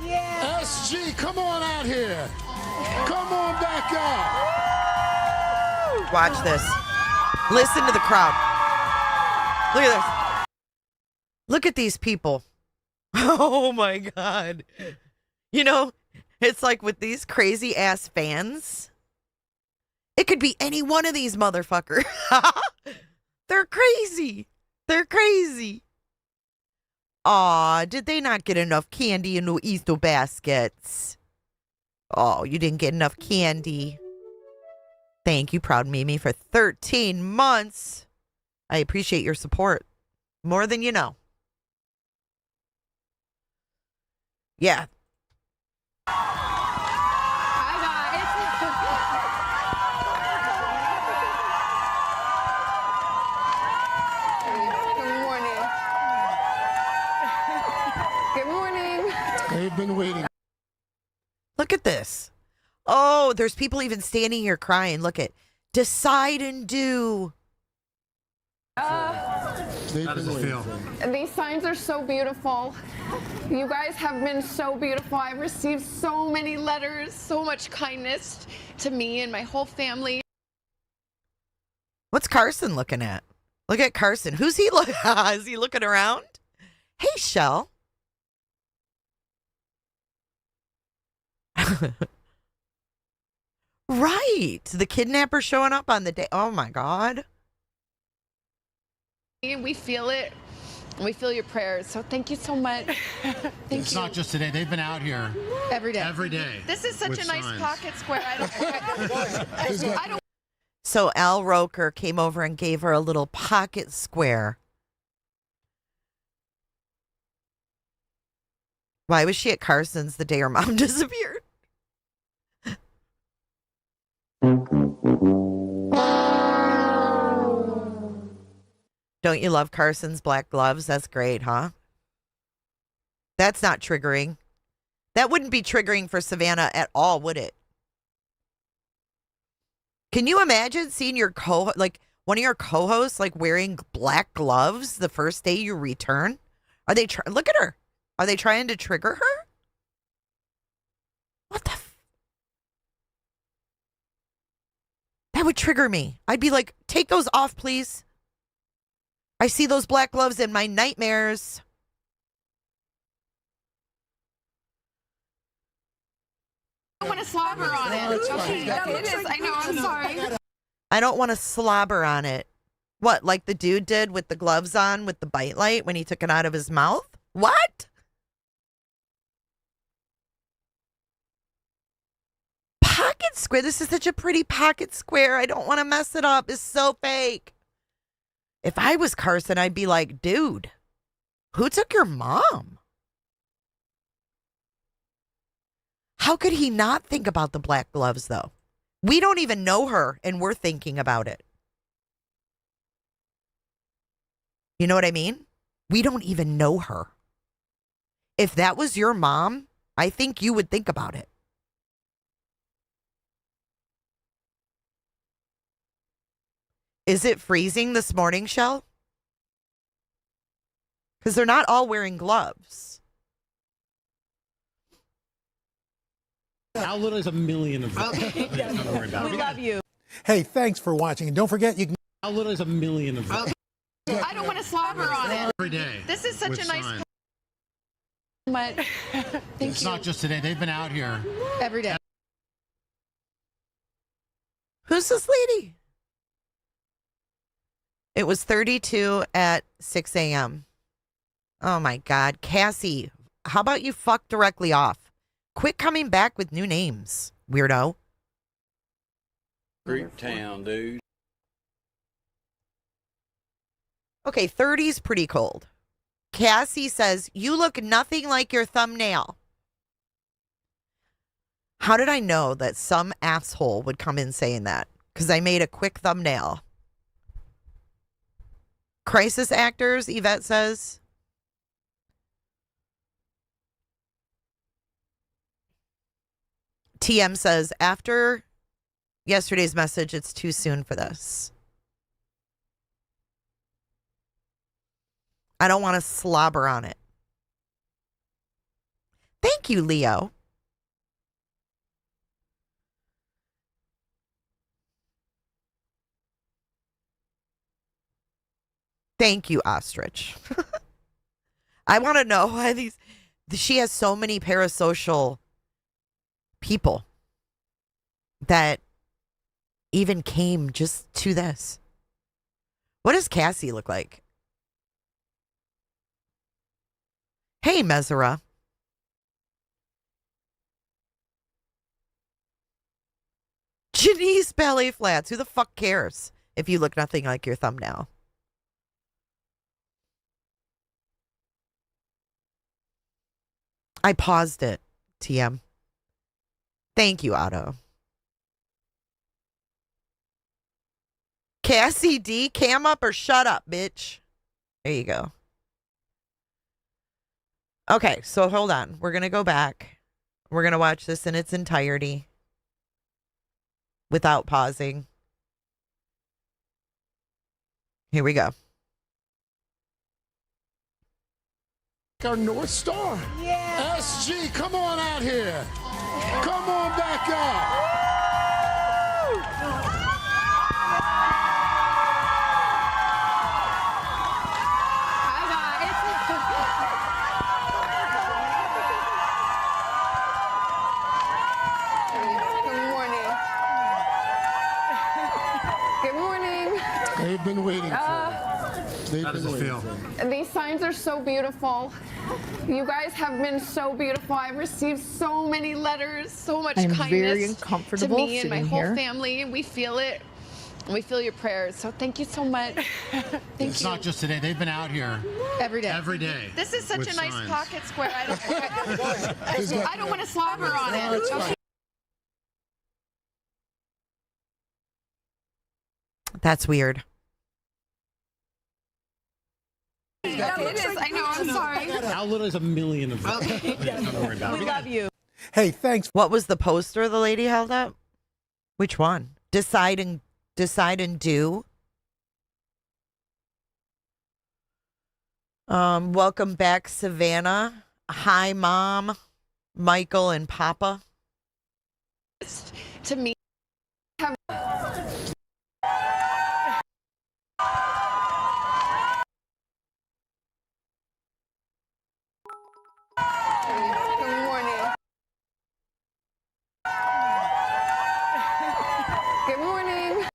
Yeah. SG, come on out here. Come on back up. Watch this. Listen to the crowd. Look at this. Look at these people. Oh my God. You know, it's like with these crazy ass fans, it could be any one of these motherfuckers. They're crazy. They're crazy. Aw, did they not get enough candy in the Easter baskets? Oh, you didn't get enough candy. Thank you, Proud Mimi, for 13 months. I appreciate your support more than you know. Yeah. Good morning. They've been waiting. Look at this. Oh, there's people even standing here crying. Look at decide and do. How does it feel? These signs are so beautiful. You guys have been so beautiful. I've received so many letters, so much kindness to me and my whole family. What's Carson looking at? Look at Carson. Who's he looking at? Is he looking around? Hey, Shell. Right. The kidnapper showing up on the day. Oh, my God. We feel it. We feel your prayers. So thank you so much. It's not just today. They've been out here Every day. every day. This is such with a nice signs. pocket square. I don't So Al Roker came over and gave her a little pocket square. Why was she at Carson's the day her mom disappeared? Don't you love Carson's black gloves? That's great, huh? That's not triggering. That wouldn't be triggering for Savannah at all, would it? Can you imagine seeing your one of your co-hosts like wearing black gloves the first day you return? Are they look at her? Are they trying to trigger her? What the that would trigger me. I'd be like, take those off, please. I see those black gloves in my nightmares. I don't want to slobber on it. Okay, it is. I know. I'm sorry. I don't want to slobber on it. What, like the dude did with the gloves on with the bite light when he took it out of his mouth? What? Pocket square. This is such a pretty pocket square. I don't want to mess it up. It's so fake. If I was Carson, I'd be like, dude, who took your mom? How could he not think about the black gloves, though? We don't even know her, and we're thinking about it. You know what I mean? We don't even know her. If that was your mom, I think you would think about it. Is it freezing this morning, Shell? Because they're not all wearing gloves. How little is a million of them? We love you. Hey, thanks for watching. And don't forget, you can. How little is a million of them? I don't want to slobber on it. Every day. This is such with a nice. signs. But thank It's you. not just today. They've been out here Every day. Who's this lady? It was 32 at 6 a.m. Oh my God. Cassie, how about you fuck directly off? Quit coming back with new names, weirdo. Creep town, dude. Okay, 30's pretty cold. Cassie says, you look nothing like your thumbnail. How did I know that some asshole would come in saying that? Because I made a quick thumbnail. Crisis actors, Yvette says. TM says, after yesterday's message, it's too soon for this. I don't want to slobber on it. Thank you, Leo. Thank you, Ostrich. I want to know why she has so many parasocial people that even came just to this. What does Cassie look like? Hey, Mesera. Janice Ballet Flats. Who the fuck cares if you look nothing like your thumbnail? I paused it, TM. Thank you, Otto. Cassie D, cam up or shut up, bitch. There you go. Okay, so hold on. We're going to go back. We're going to watch this in its entirety without pausing. Here we go. Our North Star. Yeah. SG, come on out here. Come on back up. They've been waiting for it. How does it feel? These signs are so beautiful. You guys have been so beautiful. I've received so many letters, so much I'm kindness very to uncomfortable me and my sitting whole here. family. We feel it. We feel your prayers. So thank you so much. It's not just today. They've been out here Every day. every day. This is such with a nice signs. pocket square. I don't want to slobber on it. Okay. That's weird. Yeah, it is. I know. I'm sorry. How little is a million of them? Don't worry about it. We love you. Hey, thanks. What was the poster the lady held up? Which one? Decide and do. Welcome back, Savannah. Hi, Mom, Michael, and Papa. To me, have Good morning. Good morning. I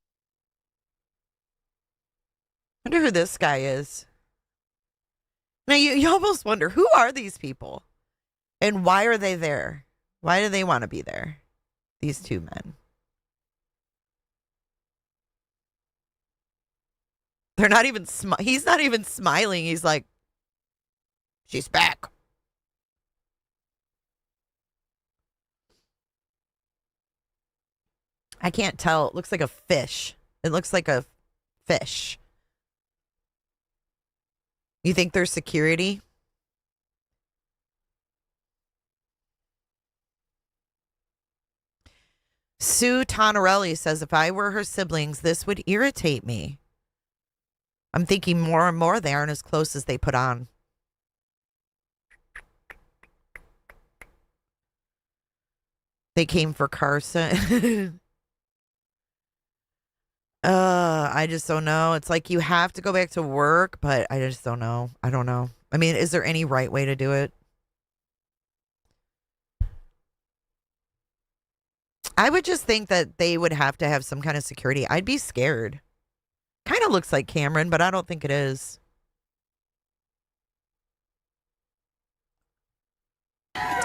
wonder who this guy is. Now, you almost wonder, who are these people? And why are they there? Why do they want to be there? These two men. They're not even, he's not even smiling. He's like, she's back. I can't tell. It looks like a fish. It looks like a fish. You think there's security? Sue Tonarelli says, if I were her siblings, this would irritate me. I'm thinking more and more they aren't as close as they put on. They came for Carson. I just don't know. It's like you have to go back to work, but I just don't know. I don't know. I mean, is there any right way to do it? I would just think that they would have to have some kind of security. I'd be scared. Kind of looks like Cameron, but I don't think it is.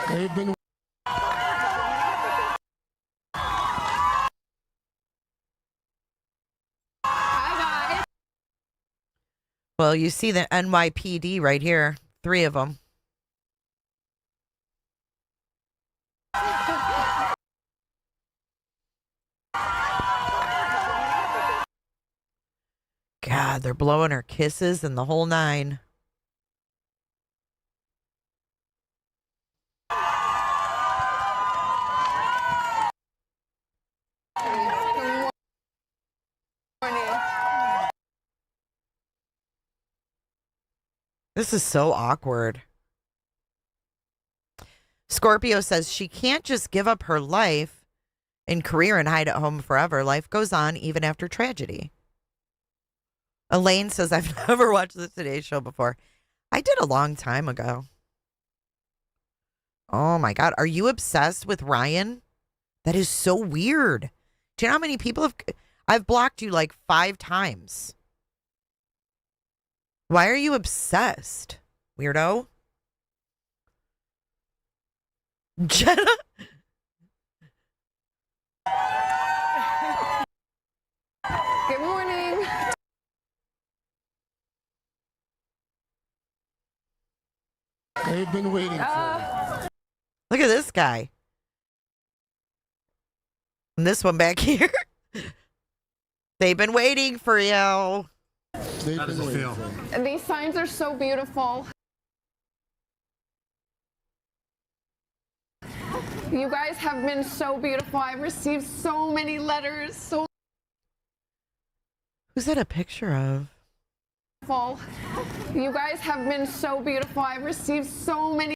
They've been Well, you see the NYPD right here. 3 of them. God, they're blowing her kisses and the whole 9. This is so awkward. Scorpio says she can't just give up her life and career and hide at home forever. Life goes on even after tragedy. Elaine says, I've never watched the Today Show before. I did a long time ago. Oh my God. Are you obsessed with Ryan? That is so weird. Do you know how many people I've blocked you like 5 times. Why are you obsessed, weirdo? Jenna. Good morning. They've been waiting for Look at this guy. And this one back here. They've been waiting for you. How does it feel? These signs are so beautiful. You guys have been so beautiful. I've received so many letters, so Who's that a picture of? beautiful. You guys have been so beautiful. I've received so many.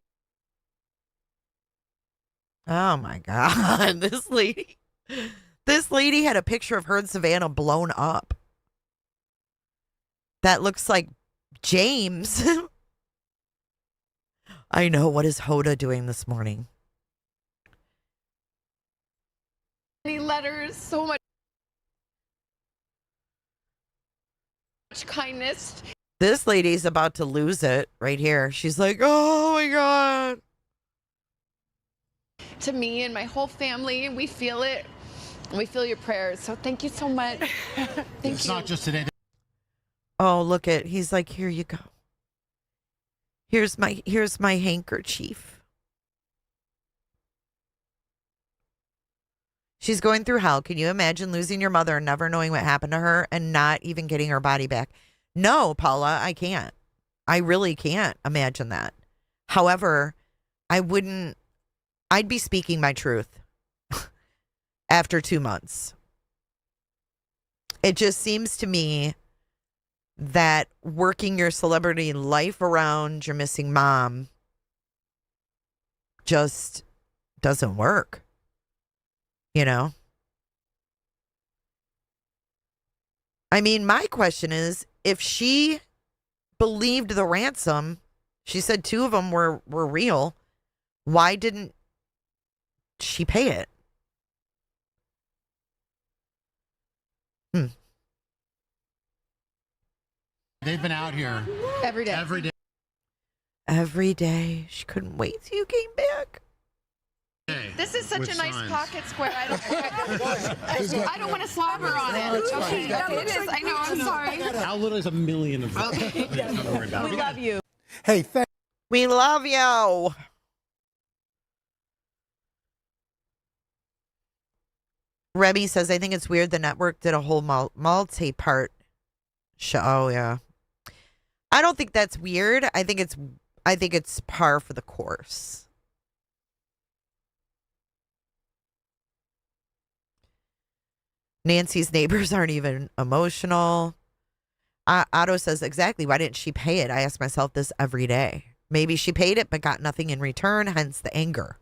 Oh my God. This lady had a picture of her and Savannah blown up. That looks like James. I know. What is Hoda doing this morning? Many letters, so much kindness. This lady's about to lose it right here. She's like, oh my God. To me and my whole family, we feel it. We feel your prayers. So thank you so much. Thank you. Not just today. Oh, look at, he's like, here you go. Here's my handkerchief. She's going through hell. Can you imagine losing your mother and never knowing what happened to her and not even getting her body back? No, Paula, I can't. I really can't imagine that. However, I'd be speaking my truth after 2 months. It just seems to me that working your celebrity life around your missing mom just doesn't work. You know? I mean, my question is, if she believed the ransom, she said 2 of them were real, why didn't she pay it? They've been out here Every day. every day. Every day. She couldn't wait till you came back. This is such With a nice signs. pocket square. I don't want to slobber on it. Okay, it is. I know. I'm sorry. How little is a million of them? Yeah, don't worry about it. We love you. Hey, We love you. Remy says, I think it's weird the network did a whole multi-part show. Oh, yeah. I don't think that's weird. I think it's par for the course. Nancy's neighbors aren't even emotional. Otto says, exactly. Why didn't she pay it? I ask myself this every day. Maybe she paid it but got nothing in return, hence the anger.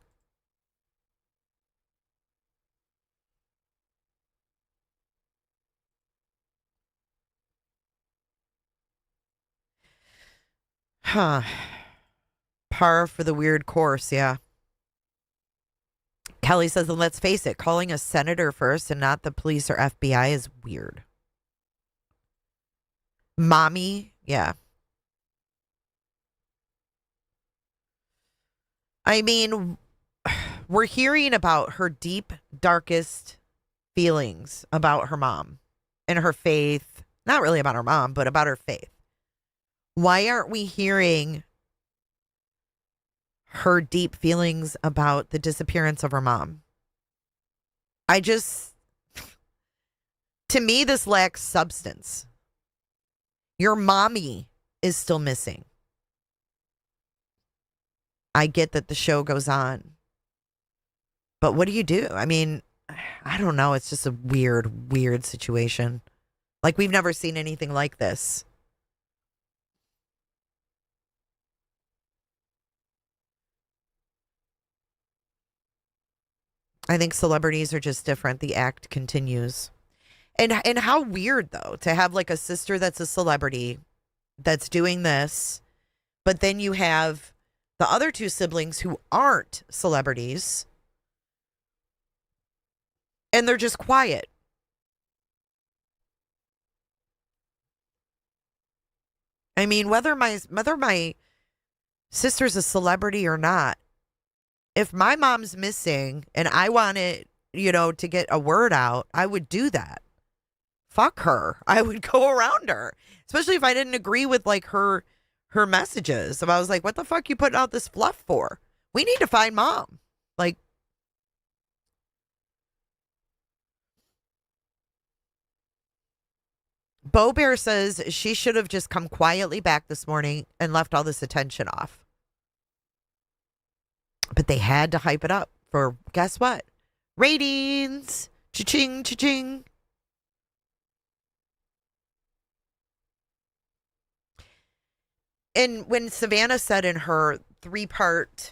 Huh. Par for the weird course, yeah. Kelly says, and let's face it, calling a senator first and not the police or FBI is weird. Mommy, yeah. I mean, we're hearing about her deep, darkest feelings about her mom and her faith. Not really about her mom, but about her faith. Why aren't we hearing her deep feelings about the disappearance of her mom? To me, this lacks substance. Your mommy is still missing. I get that the show goes on. But what do you do? I mean, I don't know. It's just a weird, weird situation. Like, we've never seen anything like this. I think celebrities are just different. The act continues. And how weird, though, to have like a sister that's a celebrity that's doing this, but then you have the other 2 siblings who aren't celebrities and they're just quiet. I mean, whether my sister's a celebrity or not, If my mom's missing and I wanted, to get a word out, I would do that. Fuck her. I would go around her, especially if I didn't agree with like her messages. If I was like, what the fuck you putting out this fluff for? We need to find mom. Like, Bo Bear says she should have just come quietly back this morning and left all this attention off. But they had to hype it up for, guess what? Ratings. Cha-ching, cha-ching. And when Savannah said in her 3-part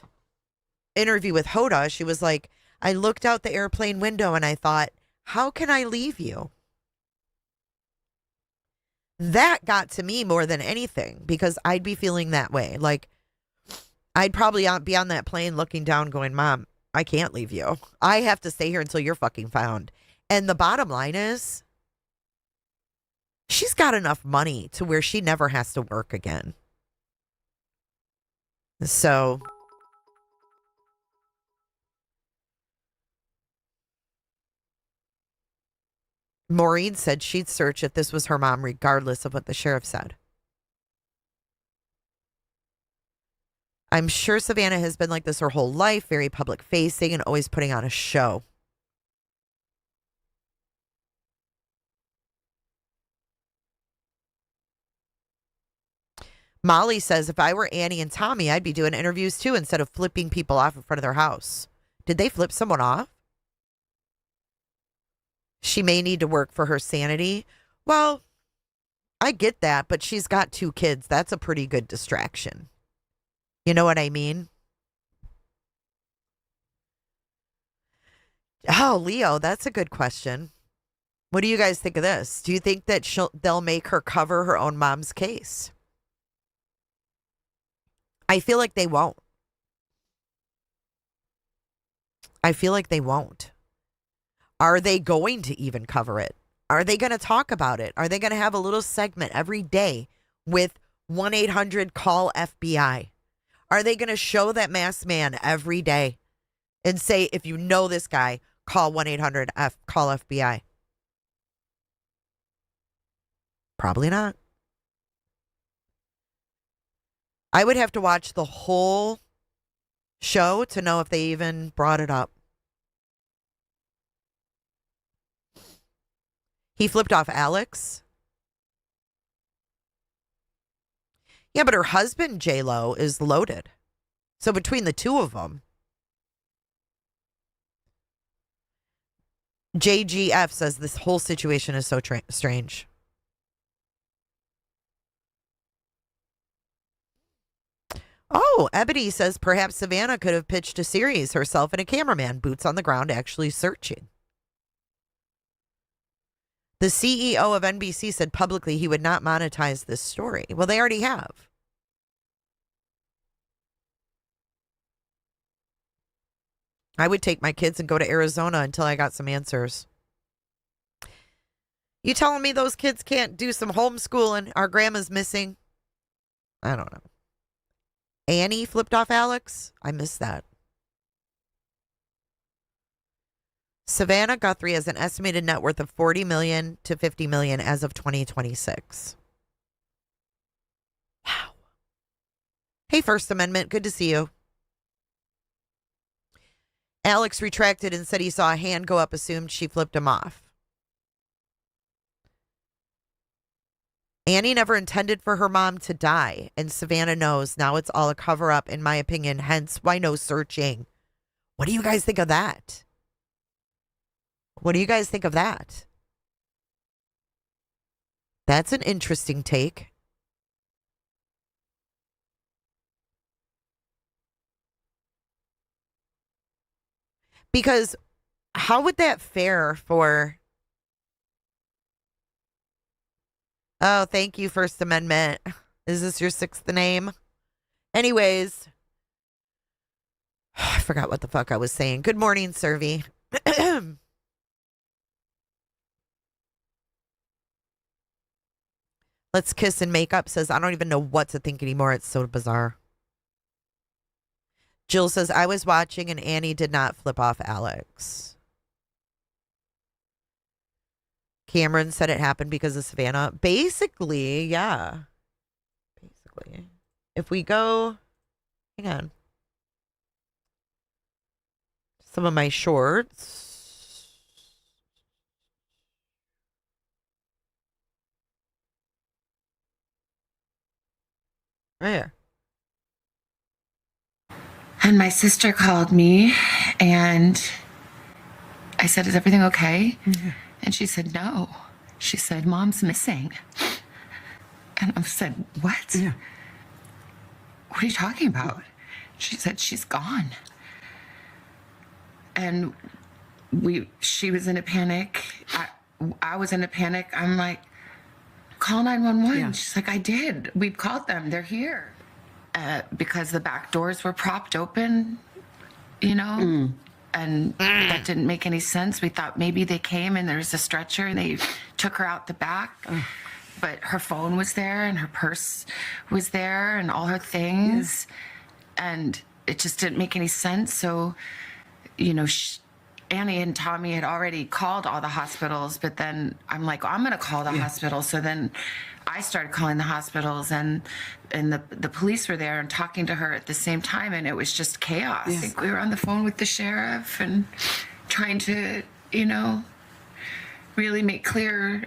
interview with Hoda, she was like, I looked out the airplane window and I thought, how can I leave you? That got to me more than anything because I'd be feeling that way. Like, I'd probably be on that plane looking down going, Mom, I can't leave you. I have to stay here until you're fucking found. And the bottom line is, she's got enough money to where she never has to work again. So, Maureen said she'd search if this was her mom, regardless of what the sheriff said. I'm sure Savannah has been like this her whole life, very public facing and always putting on a show. Molly says, if I were Annie and Tommy, I'd be doing interviews too instead of flipping people off in front of their house. Did they flip someone off? She may need to work for her sanity. Well, I get that, but she's got 2 kids. That's a pretty good distraction. You know what I mean? Oh, Leo, that's a good question. What do you guys think of this? Do you think that they'll make her cover her own mom's case? I feel like they won't. I feel like they won't. Are they going to even cover it? Are they going to talk about it? Are they going to have a little segment every day with 1-800-CALL-FBI? Are they going to show that masked man every day and say, if you know this guy, call 1-800-CALL-FBI? Probably not. I would have to watch the whole show to know if they even brought it up. He flipped off Alex. Yeah, but her husband, J-Lo, is loaded. So between the 2 of them, JGF says this whole situation is so strange. Oh, Ebony says perhaps Savannah could have pitched a series, herself and a cameraman, boots on the ground, actually searching. The CEO of NBC said publicly he would not monetize this story. Well, they already have. I would take my kids and go to Arizona until I got some answers. You telling me those kids can't do some homeschooling? Our grandma's missing? I don't know. Annie flipped off Alex? I missed that. Savannah Guthrie has an estimated net worth of $40 million to $50 million as of 2026. Wow. Hey, First Amendment. Good to see you. Alex retracted and said he saw a hand go up, assumed she flipped him off. Annie never intended for her mom to die, and Savannah knows now it's all a cover-up, in my opinion, hence why no searching. What do you guys think of that? What do you guys think of that? That's an interesting take. Because how would that fare for... Oh, thank you, First Amendment. Is this your 6th name? Anyways, I forgot what the fuck I was saying. Good morning, Servy. Let's Kiss and Make Up says, I don't even know what to think anymore. It's so bizarre. Jill says, I was watching and Annie did not flip off Alex. Cameron said it happened because of Savannah. Basically, yeah. Basically. If we go, hang on. Some of my shorts. Right here. And my sister called me and I said, is everything okay? Mm-hmm. And she said, no. She said, Mom's missing. And I said, what? Yeah. What are you talking about? She said, she's gone. And she was in a panic. I was in a panic. I'm like, call 911. Yeah. She's like, I did. We've called them. They're here. Because the back doors were propped open, you know, and that didn't make any sense. We thought maybe they came and there was a stretcher and they took her out the back. But her phone was there and her purse was there and all her things. Yeah. And it just didn't make any sense. So, you know, Annie and Tommy had already called all the hospitals, but then I'm like, I'm going to call the hospital. So then I started calling the hospitals and the police were there and talking to her at the same time. And it was just chaos. Yes. I think we were on the phone with the sheriff and trying to, you know, really make clear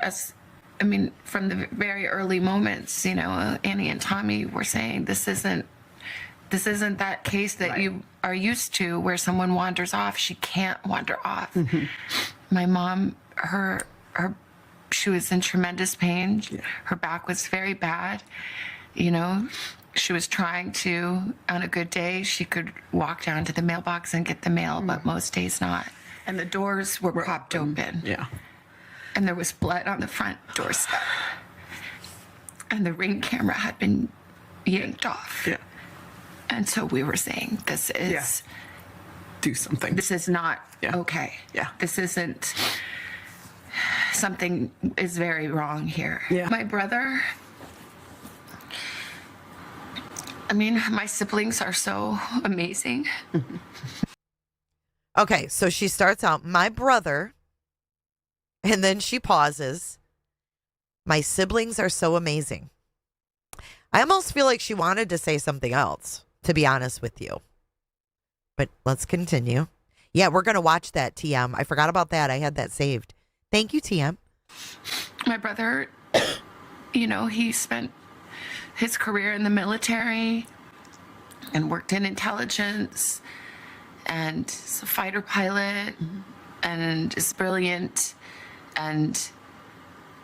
from the very early moments, you know, Annie and Tommy were saying, this isn't that case that you are used to where someone wanders off. She can't wander off. Mm-hmm. My mom, she was in tremendous pain. Yeah. Her back was very bad. You know, she was trying to, on a good day, she could walk down to the mailbox and get the mail, but most days not. And the doors were propped open. Yeah. And there was blood on the front doorstep. And the Ring camera had been yanked off. Yeah. And so we were saying, this is... Do something. This is not okay. Yeah. This isn't... Something is very wrong here. Yeah. My brother... my siblings are so amazing. Okay, so she starts out, my brother, and then she pauses. My siblings are so amazing. I almost feel like she wanted to say something else, to be honest with you. But let's continue. Yeah, we're going to watch that, TM. I forgot about that. I had that saved. Thank you, TM. My brother, you know, he spent his career in the military and worked in intelligence and is a fighter pilot and is brilliant. And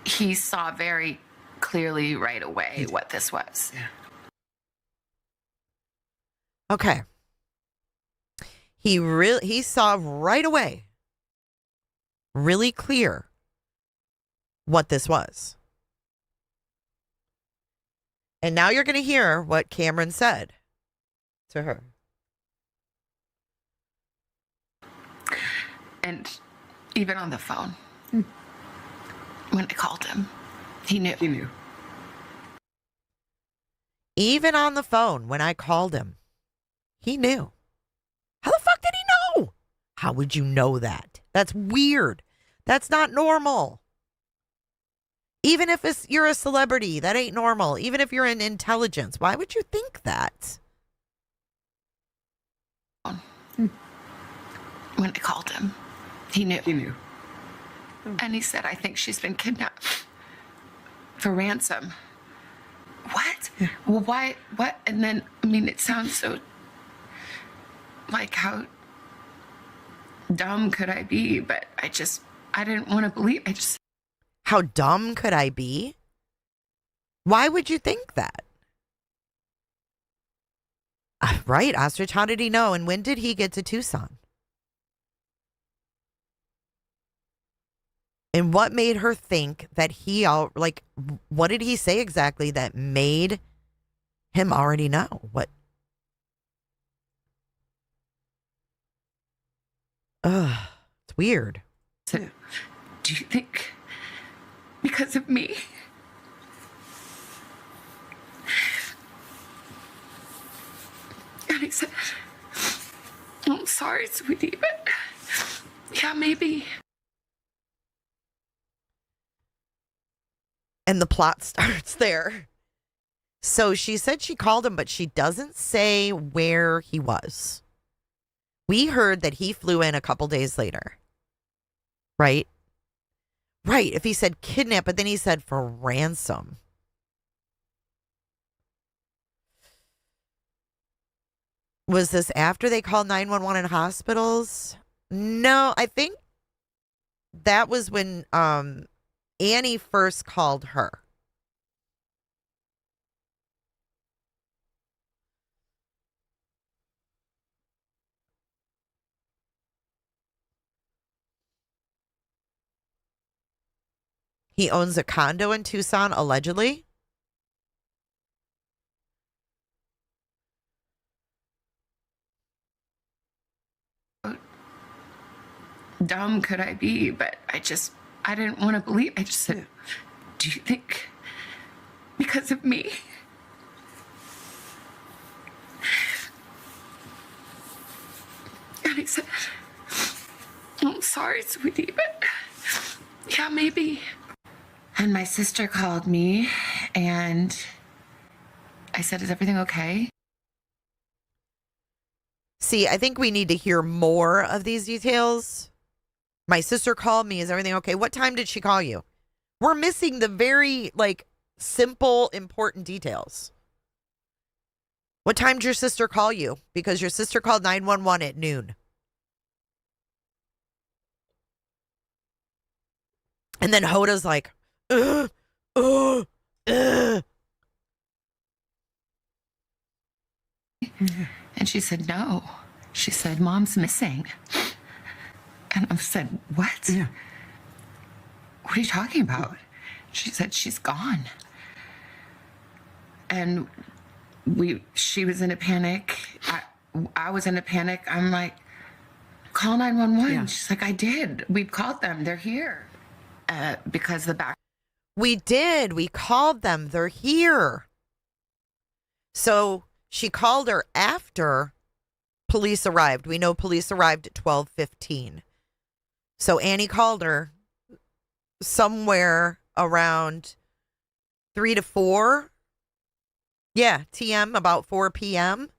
he saw very clearly right away what this was. Yeah. Okay. He saw right away, really clear what this was. And now you're going to hear what Cameron said to her. And even on the phone, when I called him, he knew. He knew. Even on the phone, when I called him, he knew. How the fuck did he know? How would you know that? That's weird. That's not normal. Even if you're a celebrity, that ain't normal. Even if you're in intelligence, why would you think that? When I called him, he knew. He knew. And he said, I think she's been kidnapped for ransom. What? Yeah. Well, why? What? And then, it sounds so like, how dumb could I be? But I didn't want to believe. How dumb could I be? Why would you think that? Right, Ostrich, how did he know? And when did he get to Tucson? And what made her think that what did he say exactly that made him already know? What? It's weird. So, do you think because of me? And he said, sorry, sweetie, but yeah, maybe. And the plot starts there. So she said she called him, but she doesn't say where he was. We heard that he flew in a couple days later. Right? Right. If he said kidnap, but then he said for ransom. Was this after they called 911 in hospitals? No, I think that was when Annie first called her. He owns a condo in Tucson, allegedly. Dumb could I be, but I didn't want to believe. I just said, do you think because of me? And he said, I'm sorry, sweetie, but yeah, maybe. And my sister called me and I said, is everything okay? See, I think we need to hear more of these details. My sister called me. Is everything okay? What time did she call you? We're missing the very, simple, important details. What time did your sister call you? Because your sister called 911 at noon. And then Hoda's like, ugh, ugh, ugh. And she said, no. She said, Mom's missing. And I said, what? Yeah. What are you talking about? She said, she's gone. And she was in a panic. I was in a panic. I'm like, call 911. Yeah. She's like, I did. We called them. They're here. Because the back. We did. We called them. They're here. So she called her after police arrived. We know police arrived at 12:15. So Annie called her somewhere around 3 to 4. Yeah, TM, about 4 p.m.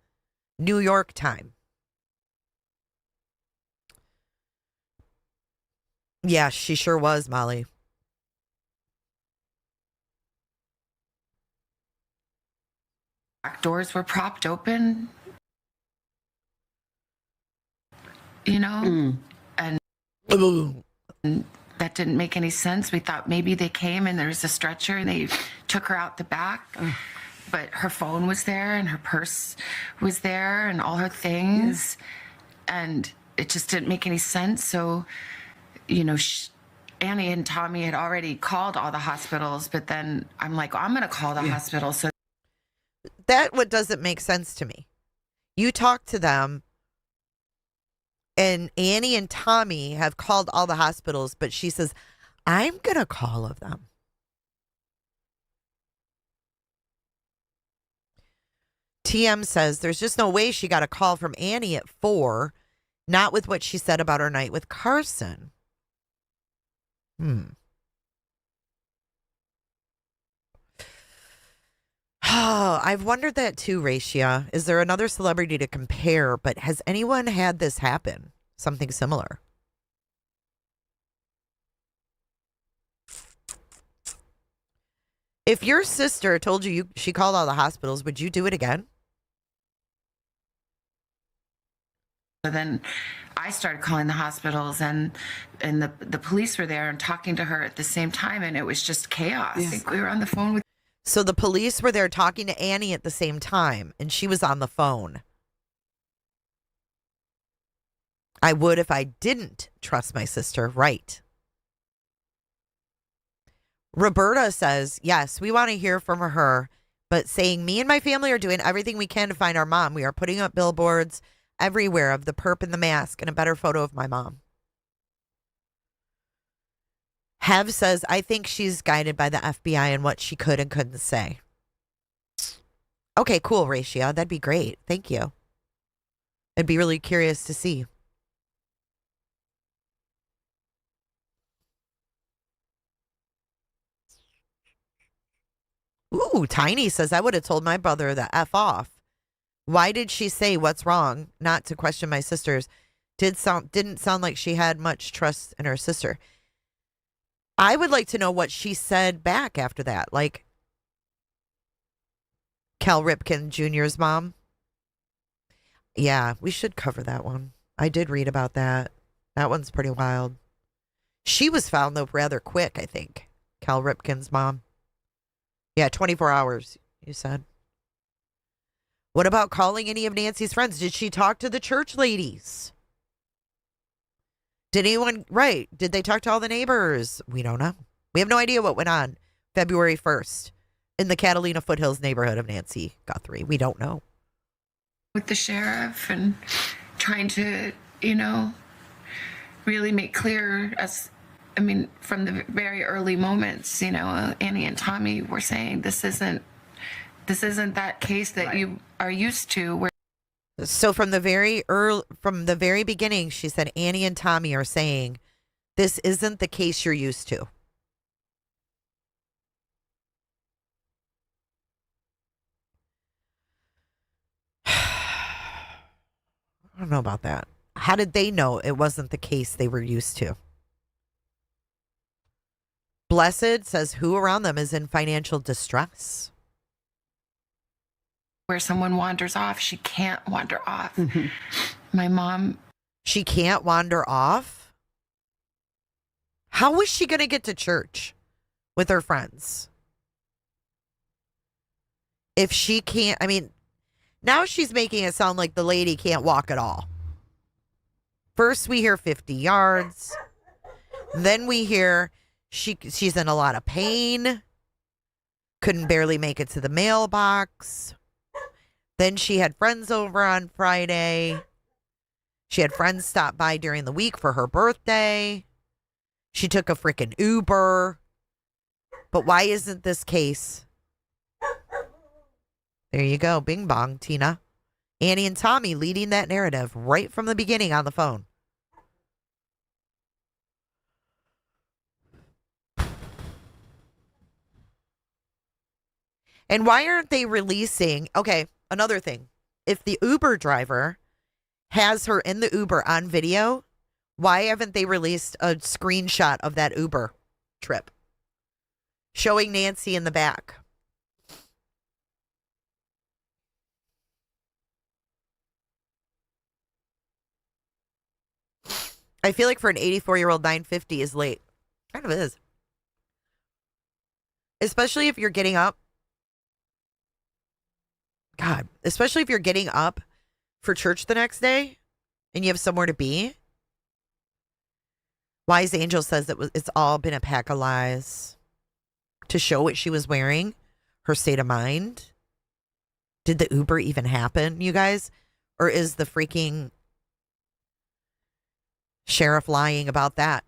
New York time. Yeah, she sure was, Molly. Back doors were propped open. You know? And that didn't make any sense. We thought maybe they came and there was a stretcher and they took her out the back. But her phone was there and her purse was there and all her things. Yeah. And it just didn't make any sense. So, Annie and Tommy had already called all the hospitals. But then I'm like, I'm going to call the hospital. So that what doesn't make sense to me. You talk to them. And Annie and Tommy have called all the hospitals, but she says, I'm going to call all of them. TM says there's just no way she got a call from Annie at 4, not with what she said about her night with Carson. Oh, I've wondered that too, Racia. Is there another celebrity to compare? But has anyone had this happen? Something similar? If your sister told you she called all the hospitals, would you do it again? then I started calling the hospitals, and the police were there and talking to her at the same time, and it was just chaos. I think we were on the phone with. So the police were there talking to Annie at the same time, and she was on the phone. I would if I didn't trust my sister, right? Roberta says, yes, we want to hear from her, but saying me and my family are doing everything we can to find our mom. We are putting up billboards everywhere of the perp in the mask and a better photo of my mom. Hev says, I think she's guided by the FBI and what she could and couldn't say. Okay, cool, Racia. That'd be great. Thank you. I'd be really curious to see. Ooh, Tiny says, I would have told my brother the F off. Why did she say what's wrong? Not to question my sisters. Didn't sound like she had much trust in her sister. I would like to know what she said back after that. Like Cal Ripken Jr.'s mom. Yeah, we should cover that one. I did read about that. That one's pretty wild. She was found, though, rather quick, I think. Cal Ripken's mom. Yeah, 24 hours, you said. What about calling any of Nancy's friends? Did she talk to the church ladies? Did anyone, right, did they talk to all the neighbors? We don't know. We have no idea what went on February 1st in the Catalina Foothills neighborhood of Nancy Guthrie. We don't know. With the sheriff and trying to, really make clear from the very early moments, Annie and Tommy were saying this isn't that case that you are used to. So from the very beginning, she said Annie and Tommy are saying this isn't the case you're used to. I don't know about that. How did they know it wasn't the case they were used to? Blessed says who around them is in financial distress? Where someone wanders off, she can't wander off. Mm-hmm. My mom. She can't wander off? How was she going to get to church with her friends? If she can't, now she's making it sound like the lady can't walk at all. First we hear 50 yards. Then we hear she's in a lot of pain. Couldn't barely make it to the mailbox. Then she had friends over on Friday. She had friends stop by during the week for her birthday. She took a freaking Uber. But why isn't this case? There you go. Bing bong, Tina. Annie and Tommy leading that narrative right from the beginning on the phone. And why aren't they releasing? Okay, another thing. If the Uber driver has her in the Uber on video, why haven't they released a screenshot of that Uber trip showing Nancy in the back? I feel like for an 84-year-old 950 is late. Kind of is. Especially if you're getting up. God, especially if you're getting up for church the next day and you have somewhere to be. Wise Angel says it's all been a pack of lies to show what she was wearing, her state of mind. Did the Uber even happen, you guys? Or is the freaking sheriff lying about that?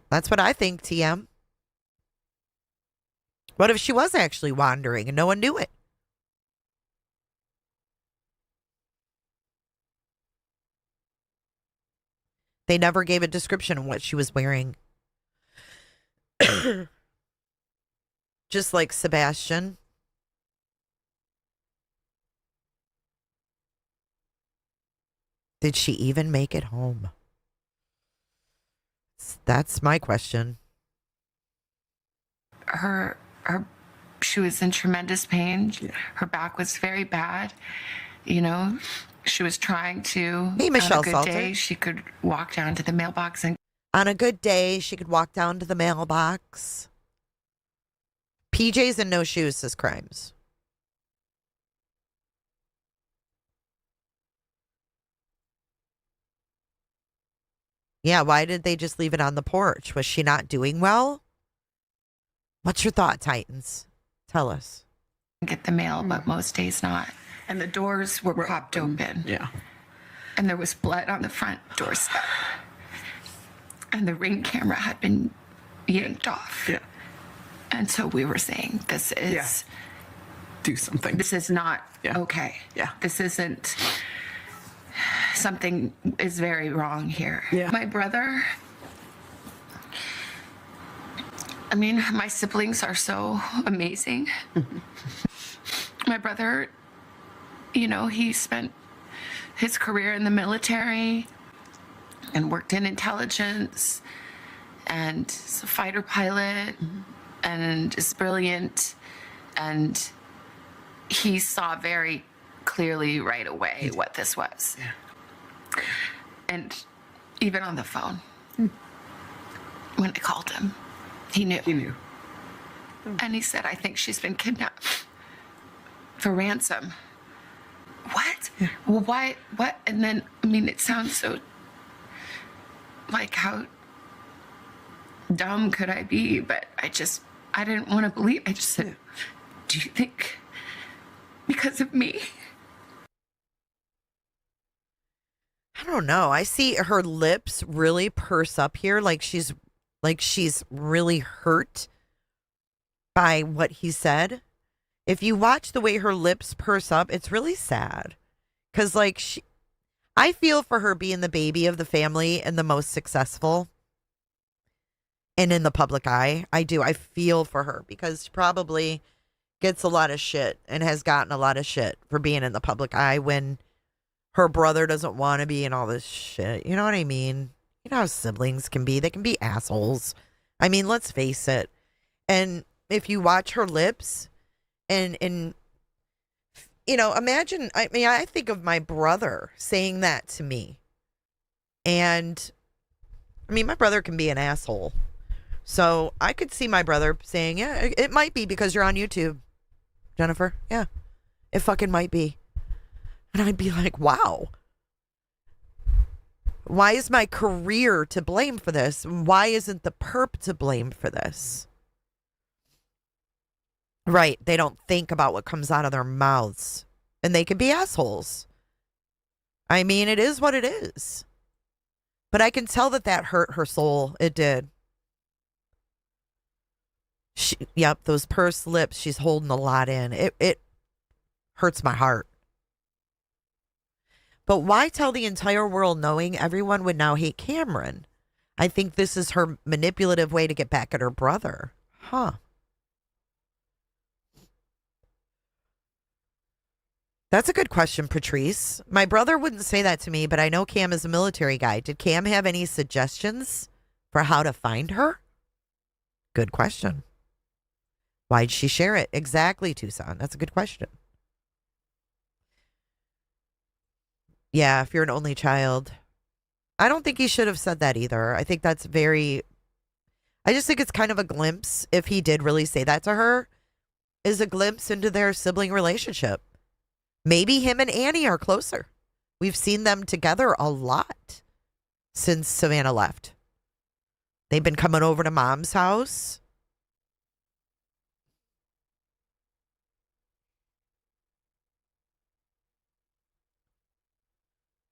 That's what I think, TM. What if she was actually wandering and no one knew it? They never gave a description of what she was wearing. Just like Sebastian. Did she even make it home? That's my question. She was in tremendous pain. Her back was very bad. She was trying to. Hey, Michelle on a good Salter. day, she could walk down to the mailbox and. On a good day, she could walk down to the mailbox. PJs and no shoes says crimes. Yeah, why did they just leave it on the porch? Was she not doing well? What's your thought, Titans? Tell us. Get the mail, but most days not. And the doors were propped open. Yeah. And there was blood on the front doorstep. And the Ring camera had been yanked off. Yeah. And so we were saying, this is do something. This is not Yeah. okay. Yeah. This isn't, something is very wrong here. Yeah. My brother, I mean, my siblings are so amazing. My brother, you know, he spent his career in the military and worked in intelligence and is a fighter pilot and is brilliant. And he saw very clearly right away what this was. Yeah. And even on the phone, when I called him, he knew. He knew. And he said, I think she's been kidnapped for ransom. What? Yeah. Well, why? What? And then, I mean, it sounds so like, how dumb could I be? But I didn't want to believe. I just said, do you think because of me? I don't know. I see her lips really purse up here, like she's really hurt by what he said. If you watch the way her lips purse up, it's really sad. Because, like, I feel for her being the baby of the family and the most successful and in the public eye. I do. I feel for her because she probably gets a lot of shit and has gotten a lot of shit for being in the public eye when her brother doesn't want to be and all this shit. You know what I mean? You know how siblings can be. They can be assholes. I mean, let's face it. And if you watch her lips and you know, imagine, I mean, I think of my brother saying that to me. And I mean, my brother can be an asshole. So I could see my brother saying, yeah, it might be because you're on YouTube, Jennifer. Yeah, it fucking might be. And I'd be like, wow. Why is my career to blame for this? Why isn't the perp to blame for this? Right. They don't think about what comes out of their mouths. And they can be assholes. I mean, it is what it is. But I can tell that hurt her soul. It did. Yep, those pursed lips. She's holding a lot in. It hurts my heart. But why tell the entire world knowing everyone would now hate Cameron? I think this is her manipulative way to get back at her brother. Huh. That's a good question, Patrice. My brother wouldn't say that to me, but I know Cam is a military guy. Did Cam have any suggestions for how to find her? Good question. Why'd she share it? Exactly, Tucson. That's a good question. Yeah, if you're an only child. I don't think he should have said that either. I think that's I just think it's kind of a glimpse, if he did really say that to her, is a glimpse into their sibling relationship. Maybe him and Annie are closer. We've seen them together a lot since Savannah left. They've been coming over to Mom's house.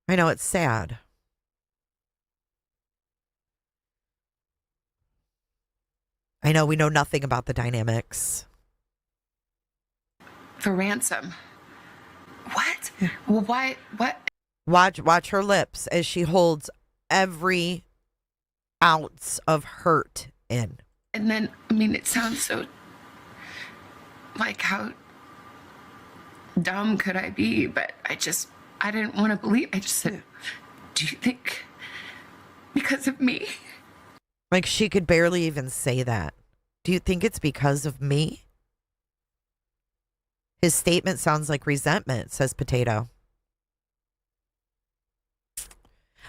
I know, it's sad. I know we know nothing about the dynamics. For ransom. What? Well, why? What? Watch her lips as she holds every ounce of hurt in. And then, I mean, it sounds so like, how dumb could I be? But I didn't want to believe. I just said, do you think because of me? Like, she could barely even say that. Do you think it's because of me? His statement sounds like resentment, says Potato.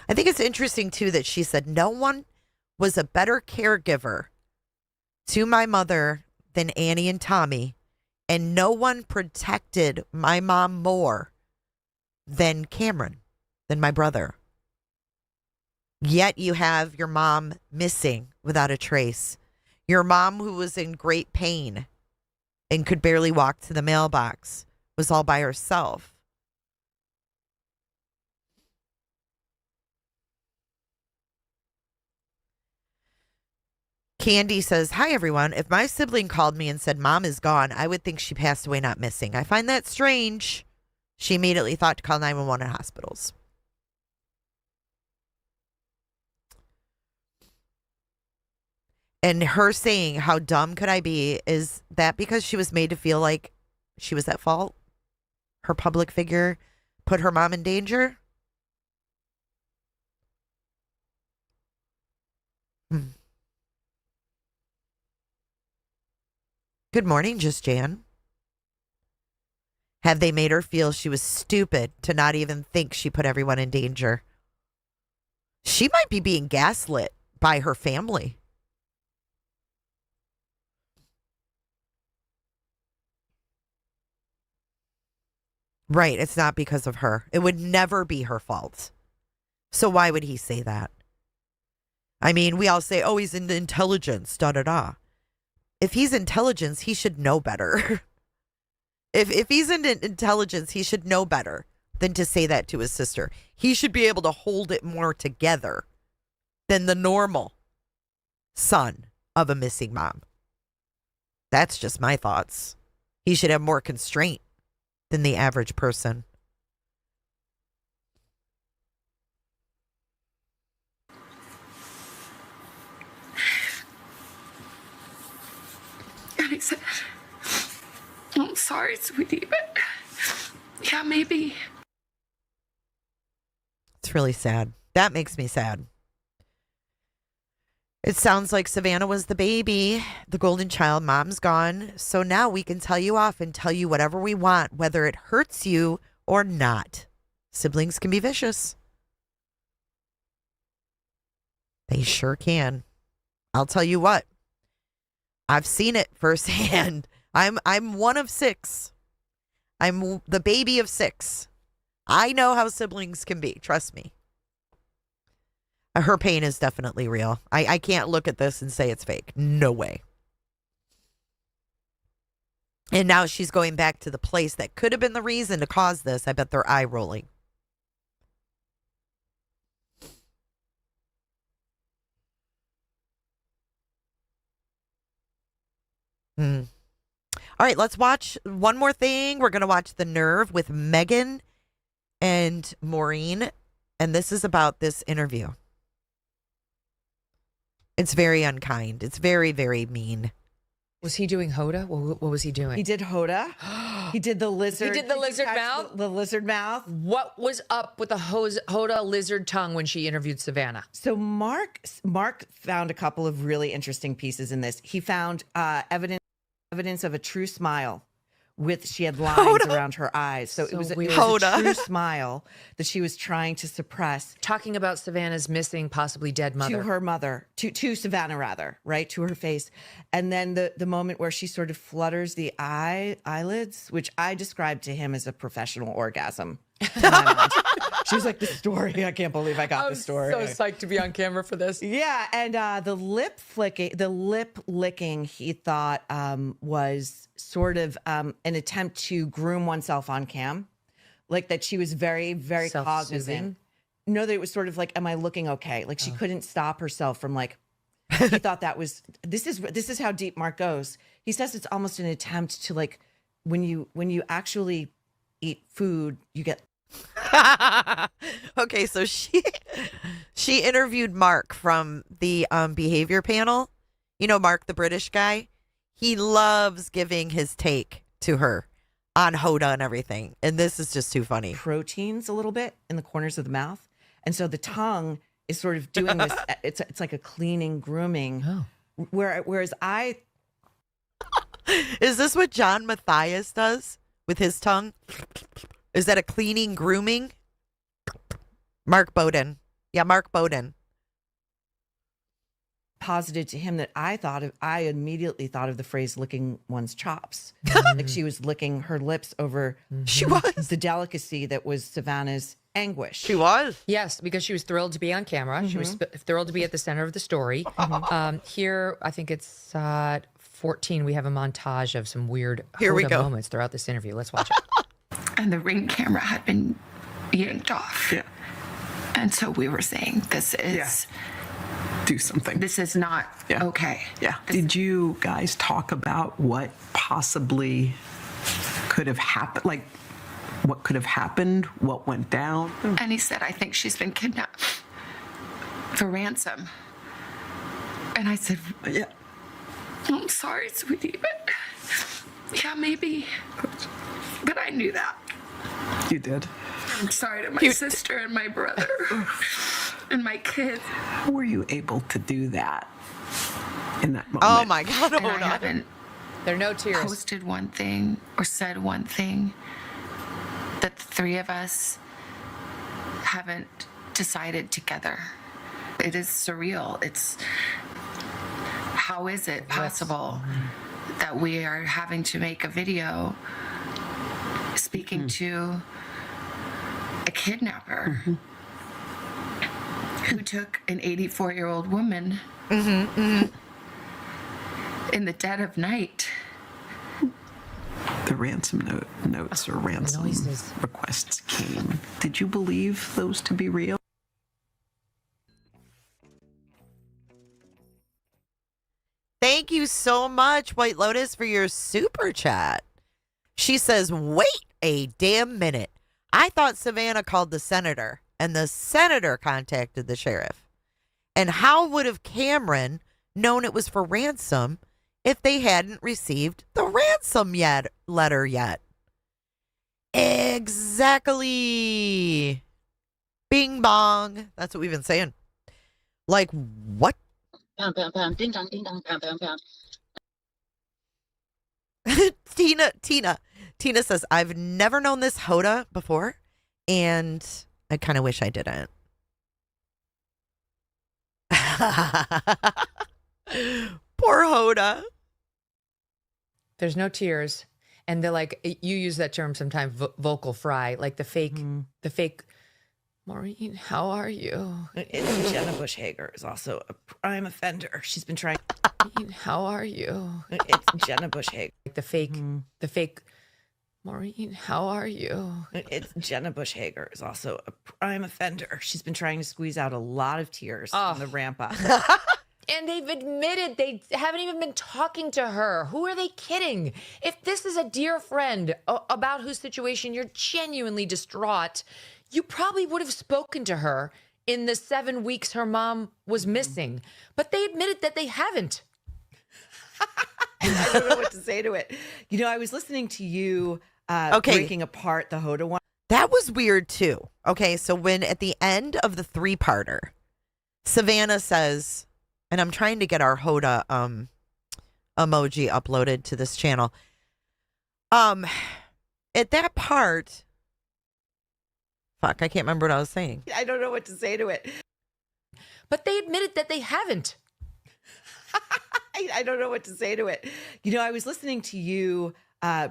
I think it's interesting, too, that she said no one was a better caregiver to my mother than Annie and Tommy, and no one protected my mom more than Cameron, than my brother. Yet you have your mom missing without a trace. Your mom, who was in great pain and could barely walk to the mailbox, was all by herself. Candy says, hi, everyone. If my sibling called me and said mom is gone, I would think she passed away, not missing. I find that strange. She immediately thought to call 911 at hospitals. And her saying, how dumb could I be? Is that because she was made to feel like she was at fault? Her public figure put her mom in danger? Good morning, Just Jan. Have they made her feel she was stupid to not even think she put everyone in danger? She might be being gaslit by her family. Right, it's not because of her. It would never be her fault. So why would he say that? I mean, we all say, oh, he's in intelligence, da-da-da. If he's intelligence, he should know better. If he's in intelligence, he should know better than to say that to his sister. He should be able to hold it more together than the normal son of a missing mom. That's just my thoughts. He should have more constraint than the average person. I said, I'm sorry, sweetie, but yeah, maybe. It's really sad. That makes me sad. It sounds like Savannah was the baby, the golden child. Mom's gone. So now we can tell you off and tell you whatever we want, whether it hurts you or not. Siblings can be vicious. They sure can. I'll tell you what. I've seen it firsthand. I'm one of 6. I'm the baby of 6. I know how siblings can be. Trust me. Her pain is definitely real. I can't look at this and say it's fake. No way. And now she's going back to the place that could have been the reason to cause this. I bet they're eye rolling. All right, let's watch one more thing. We're going to watch The Nerve with Megyn and Maureen. And this is about this interview. It's very unkind. It's very, very mean. Was he doing Hoda? What was he doing? He did Hoda. He did the lizard. He did the lizard mouth? The lizard mouth. What was up with the Hoda lizard tongue when she interviewed Savannah? So Mark found a couple of really interesting pieces in this. He found evidence of a true smile. She had lines around her eyes. So it was a true smile that she was trying to suppress. Talking about Savannah's missing, possibly dead mother. To her mother, to Savannah rather, right? To her face. And then the moment where she sort of flutters the eyelids, which I described to him as a professional orgasm. She was like, the story, I can't believe I got the story. I'm so psyched to be on camera for this. Yeah, and the lip licking, he thought was sort of an attempt to groom oneself on cam. Like that she was very, very cognizant. No, that it was sort of like, am I looking okay? Like she couldn't stop herself from like, he thought that was, this is how deep Mark goes. He says it's almost an attempt to like, when you actually eat food, you get. Okay, so she interviewed Mark from the behavior panel. You know Mark, the British guy? He loves giving his take to her on Hoda and everything. And this is just too funny. Proteins a little bit in the corners of the mouth. And so the tongue is sort of doing this. It's like a cleaning, grooming. Oh. Whereas I... Is this what John Matthias does with his tongue? Is that a cleaning, grooming? Mark Bowden. Yeah, Mark Bowden. Posited to him that I immediately thought of the phrase licking one's chops. Like she was licking her lips over She was. the delicacy that was Savannah's anguish. She was. Yes, because she was thrilled to be on camera. She was thrilled to be at the center of the story. Here, I think it's 14, we have a montage of some weird Hoda moments throughout this interview. Let's watch it. And the Ring camera had been yanked off. Yeah. And so we were saying, this is do something. This is not okay. Yeah. Did you guys talk about what possibly could have happened? Like, what could have happened? What went down? And he said, I think she's been kidnapped for ransom. And I said, yeah. I'm sorry, sweetie, but yeah, maybe. But I knew that. You did? I'm sorry to my sister and my brother and my kids. How were you able to do that in that moment? Oh my God, And hold I on. haven't There are no tears. posted one thing or said one thing that the three of us haven't decided together. It is surreal. It's how is it possible that we are having to make a video speaking to a kidnapper who took an 84-year-old woman in the dead of night? The ransom notes or ransom requests came. Did you believe those to be real? Thank you so much, White Lotus, for your super chat. She says, wait a damn minute. I thought Savannah called the senator and the senator contacted the sheriff. And how would have Cameron known it was for ransom if they hadn't received the ransom letter yet? Exactly. Bing bong. That's what we've been saying. Like, what? Pound, pound, pound, ding dong, pound, pound, pound. Tina says, I've never known this Hoda before, and I kind of wish I didn't. Poor Hoda. There's no tears. And they're like, you use that term sometimes, vocal fry, like the fake, Maureen, how are you? Jenna Bush Hager is also a prime offender. She's been trying. Maureen, how are you? It's Jenna Bush Hager. Like the fake, Maureen, how are you? It's Jenna Bush Hager is also a prime offender. She's been trying to squeeze out a lot of tears from the ramp up. And they've admitted they haven't even been talking to her. Who are they kidding? If this is a dear friend about whose situation you're genuinely distraught, you probably would have spoken to her in the 7 weeks her mom was missing. But they admitted that they haven't. I don't know what to say to it. You know, I was listening to you breaking apart the Hoda one. That was weird too. Okay, so when at the end of the 3-parter, Savannah says, and I'm trying to get our Hoda emoji uploaded to this channel. At that part, fuck, I can't remember what I was saying. I don't know what to say to it. But they admitted that they haven't. I don't know what to say to it. You know, I was listening to you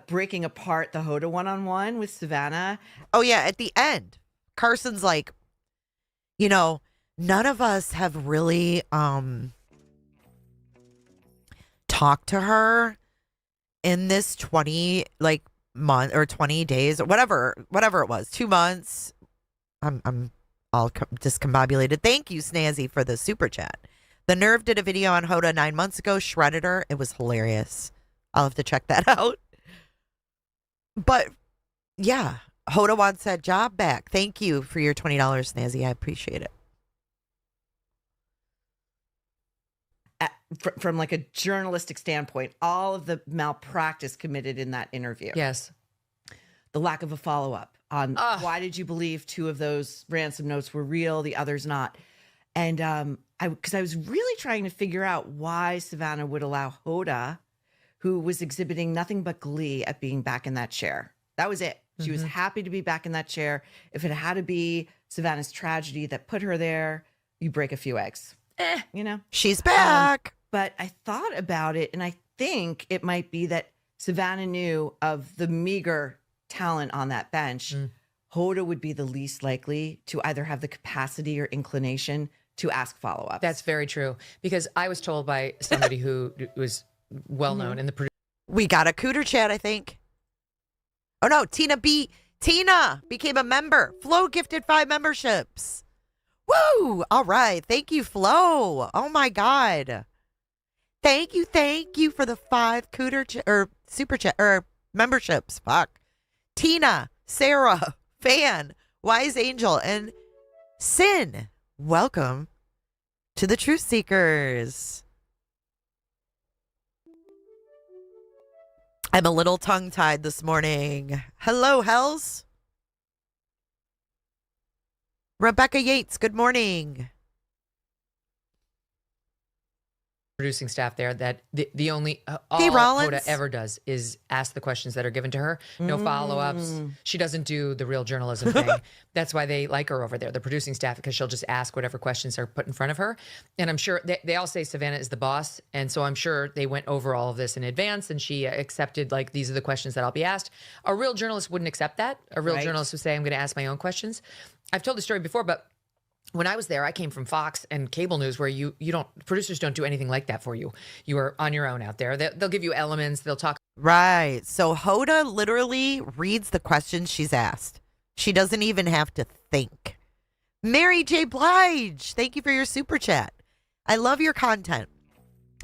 breaking apart the Hoda one-on-one with Savannah. Oh, yeah, at the end, Carson's like, you know, none of us have really talked to her in this 20 month or 20 days or whatever it was, 2 months. I'm all discombobulated. Thank you, Snazzy, for the super chat. The Nerve did a video on Hoda 9 months ago, shredded her. It was hilarious. I'll have to check that out. But yeah, Hoda wants that job back. Thank you for your $20, Snazzy. I appreciate it. From like a journalistic standpoint, all of the malpractice committed in that interview. Yes. The lack of a follow-up on why did you believe 2 of those ransom notes were real, the others not. And because I was really trying to figure out why Savannah would allow Hoda, who was exhibiting nothing but glee at being back in that chair. That was it. She was happy to be back in that chair. If it had to be Savannah's tragedy that put her there, you break a few eggs. You know? She's back. But I thought about it, and I think it might be that Savannah knew of the meager talent on that bench. Hoda would be the least likely to either have the capacity or inclination to ask follow-ups. That's very true. Because I was told by somebody who was well-known in the We got a cooter chat, I think. Oh, no, Tina became a member. Flo gifted 5 memberships. Woo! All right. Thank you, Flo. Oh my God. Thank you for the 5 super chat or memberships. Fuck. Tina, Sarah, Fan, Wise Angel, and Sin. Welcome to the Truth Seekers. I'm a little tongue-tied this morning. Hello, Hells. Rebecca Yates, good morning. Producing staff there that the only all Rollins. Hoda ever does is ask the questions that are given to her. No follow-ups. She doesn't do the real journalism thing. That's why they like her over there, the producing staff, because she'll just ask whatever questions are put in front of her. And I'm sure they all say Savannah is the boss. And so I'm sure they went over all of this in advance and she accepted, like, these are the questions that I'll be asked. A real journalist wouldn't accept that. A real journalist would say, I'm going to ask my own questions. I've told the story before, but when I was there, I came from Fox and cable news where producers don't do anything like that for you. You are on your own out there. They'll give you elements. They'll talk. Right. So Hoda literally reads the questions she's asked. She doesn't even have to think. Mary J. Blige, thank you for your super chat. I love your content.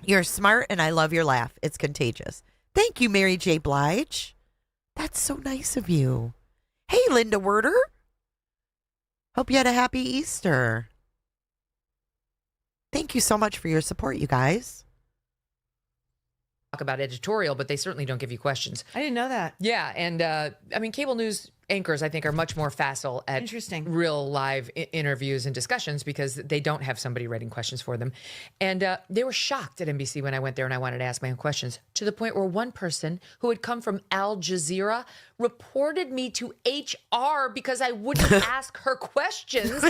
You're smart and I love your laugh. It's contagious. Thank you, Mary J. Blige. That's so nice of you. Hey, Linda Werder. Hope you had a happy Easter. Thank you so much for your support, you guys. Talk about editorial, but they certainly don't give you questions. I didn't know that. Yeah, and I mean, cable news anchors, I think, are much more facile at real live interviews and discussions because they don't have somebody writing questions for them. And they were shocked at NBC when I went there and I wanted to ask my own questions, to the point where one person who had come from Al Jazeera reported me to HR because I wouldn't ask her questions.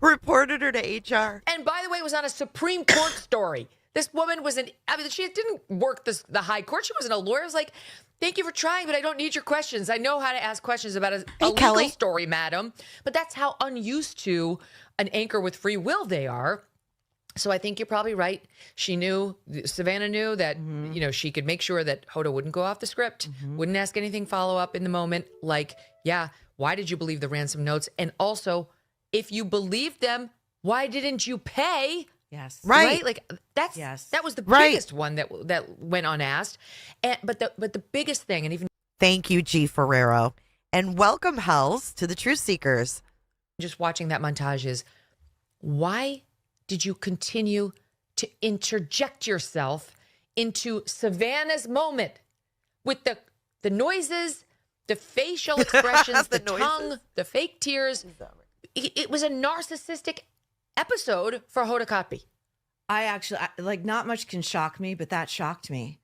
Reported her to HR. And by the way, it was on a Supreme Court story. This woman she didn't work the high court. She wasn't a lawyer. I was like, thank you for trying, but I don't need your questions. I know how to ask questions about a legal story, madam. But that's how unused to an anchor with free will they are. So I think you're probably right. Savannah knew that, she could make sure that Hoda wouldn't go off the script, wouldn't ask anything follow-up in the moment. Like, yeah, why did you believe the ransom notes? And also, if you believed them, why didn't you pay? Yes. Right. Like that was the biggest one that went unasked. But the biggest thing, and even thank you, G. Ferrero. And welcome, Hells, to the Truth Seekers. Just watching that montage is, why did you continue to interject yourself into Savannah's moment with the noises, the facial expressions, the tongue, the fake tears? It was a narcissistic episode for Hoda Kotb. I actually, not much can shock me, but that shocked me.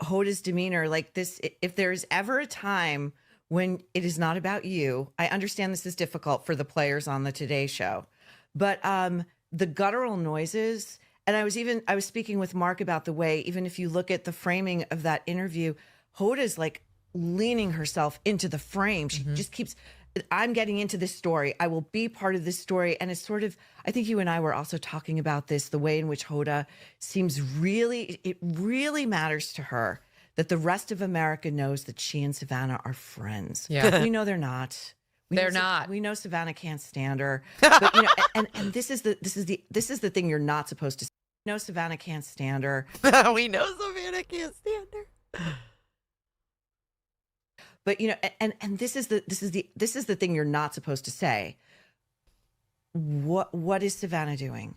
Hoda's demeanor, like this, if there's ever a time when it is not about you, I understand this is difficult for the players on the Today Show, but the guttural noises, and I was speaking with Mark about the way, even if you look at the framing of that interview, Hoda's like leaning herself into the frame. She just keeps, I'm getting into this story. I will be part of this story. And it's sort of, I think you and I were also talking about this, the way in which Hoda seems it really matters to her that the rest of America knows that she and Savannah are friends. Yeah. We know they're not. They're not. We know Savannah can't stand her. But, and this is the thing you're not supposed to say. We know Savannah can't stand her. We know Savannah can't stand her. But and this is the thing you're not supposed to say. What is Savannah doing?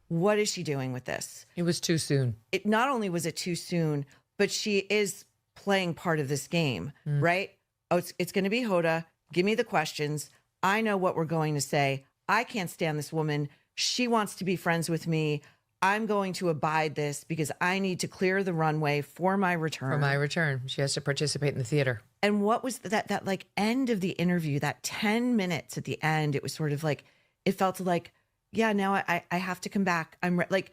What is she doing with this? It was too soon. It not only was it too soon, but she is playing part of this game, right? Oh, it's going to be Hoda. Give me the questions. I know what we're going to say. I can't stand this woman. She wants to be friends with me. I'm going to abide this because I need to clear the runway for my return. For my return. She has to participate in the theater. And what was that like end of the interview, that 10 minutes at the end, it was sort of like, it felt like, yeah, now I have to come back. I'm like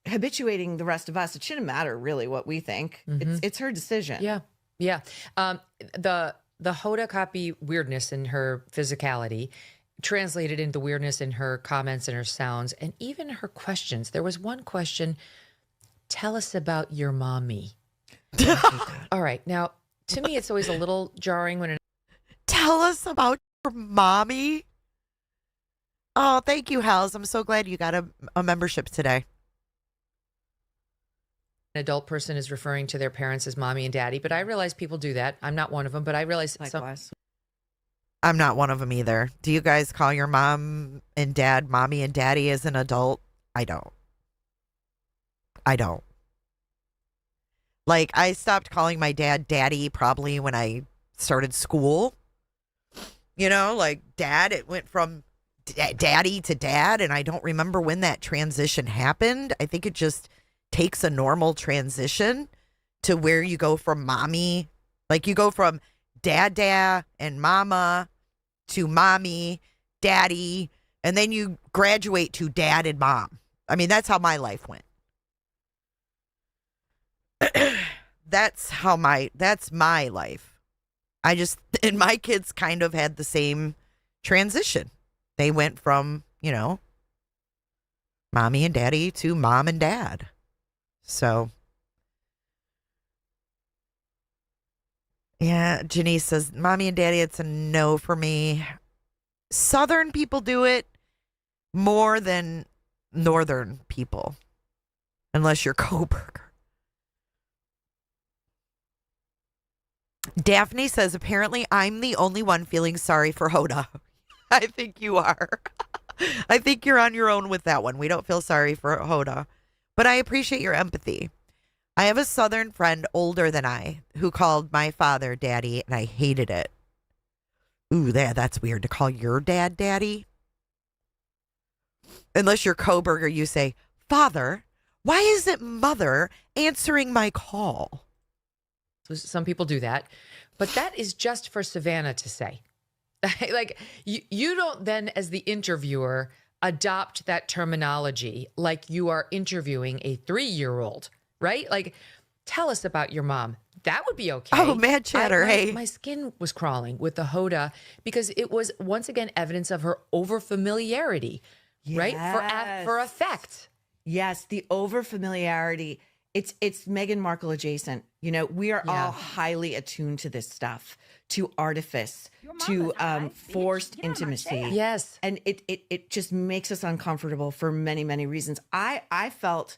habituating the rest of us. It shouldn't matter really what we think. It's her decision. Yeah. Yeah. The Hoda Kotb weirdness in her physicality translated into weirdness in her comments and her sounds and even her questions. There was one question, tell us about your mommy. All right. Now, to me, it's always a little jarring when tell us about your mommy. Oh, thank you, Hals. I'm so glad you got a membership today. An adult person is referring to their parents as mommy and daddy, but I realize people do that. I'm not one of them, but I realize Likewise. I'm not one of them either. Do you guys call your mom and dad mommy and daddy as an adult? I don't. Like, I stopped calling my dad daddy probably when I started school. You know, like dad, it went from daddy to dad, and I don't remember when that transition happened. I think it just takes a normal transition to where you go from mommy, like you go from dad and mama to mommy, daddy, and then you graduate to dad and mom. I mean, that's how my life went. That's my life. And my kids kind of had the same transition. They went from, mommy and daddy to mom and dad. So, yeah, Janice says, mommy and daddy, it's a no for me. Southern people do it more than northern people, unless you're Coburger. Daphne says, apparently I'm the only one feeling sorry for Hoda. I think you are. I think you're on your own with that one. We don't feel sorry for Hoda, but I appreciate your empathy. I have a Southern friend older than I who called my father daddy, and I hated it. Ooh, that's weird to call your dad daddy. Unless you're Coburger, you say, Father, why isn't mother answering my call? Some people do that, but that is just for Savannah to say. Like, you don't then, as the interviewer, adopt that terminology like you are interviewing a 3-year-old, right? Like, tell us about your mom. That would be okay. Oh, mad chatter. Hey. My skin was crawling with the Hoda because it was, once again, evidence of her overfamiliarity, right? For effect. Yes, the overfamiliarity. It's Meghan Markle adjacent. We are all highly attuned to this stuff, to artifice, to forced intimacy. Yes. And it just makes us uncomfortable for many, many reasons. I felt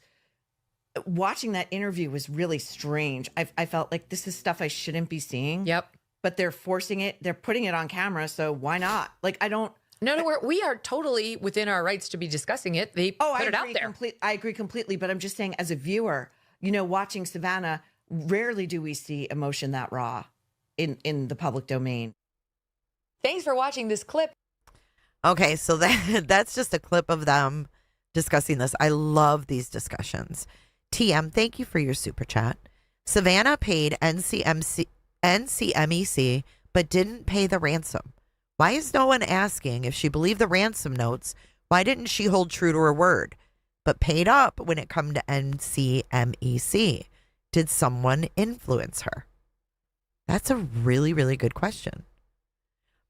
watching that interview was really strange. I felt like this is stuff I shouldn't be seeing. Yep. But they're forcing it. They're putting it on camera. So why not? Like, I don't. No, we are totally within our rights to be discussing it. They put it out there. I agree completely. But I'm just saying, as a viewer, watching Savannah, rarely do we see emotion that raw in the public domain. Thanks for watching this clip. Okay, so that's just a clip of them discussing this. I love these discussions. TM, thank you for your super chat. Savannah paid NCMEC, but didn't pay the ransom. Why is no one asking if she believed the ransom notes? Why didn't she hold true to her word, but paid up when it come to NCMEC? Did someone influence her? That's a really, really good question.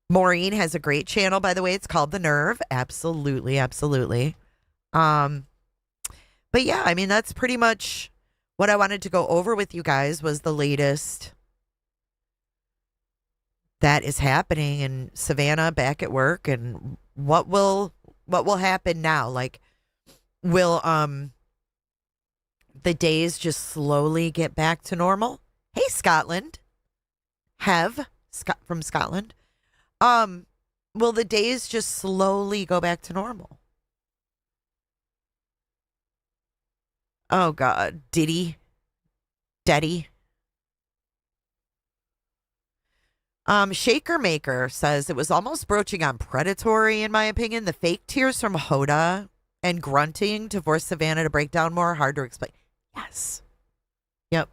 Maureen has a great channel, by the way. It's called The Nerve. Absolutely, absolutely. But yeah, I mean, that's pretty much what I wanted to go over with you guys was the latest that is happening in Savannah back at work, and what will happen now. Like, will the days just slowly get back to normal? Hey, Scotland. From Scotland. Will the days just slowly go back to normal? Oh God, Daddy. Shaker Maker says it was almost broaching on predatory, in my opinion. The fake tears from Hoda and grunting to force Savannah to break down more. Hard to explain. Yes. Yep.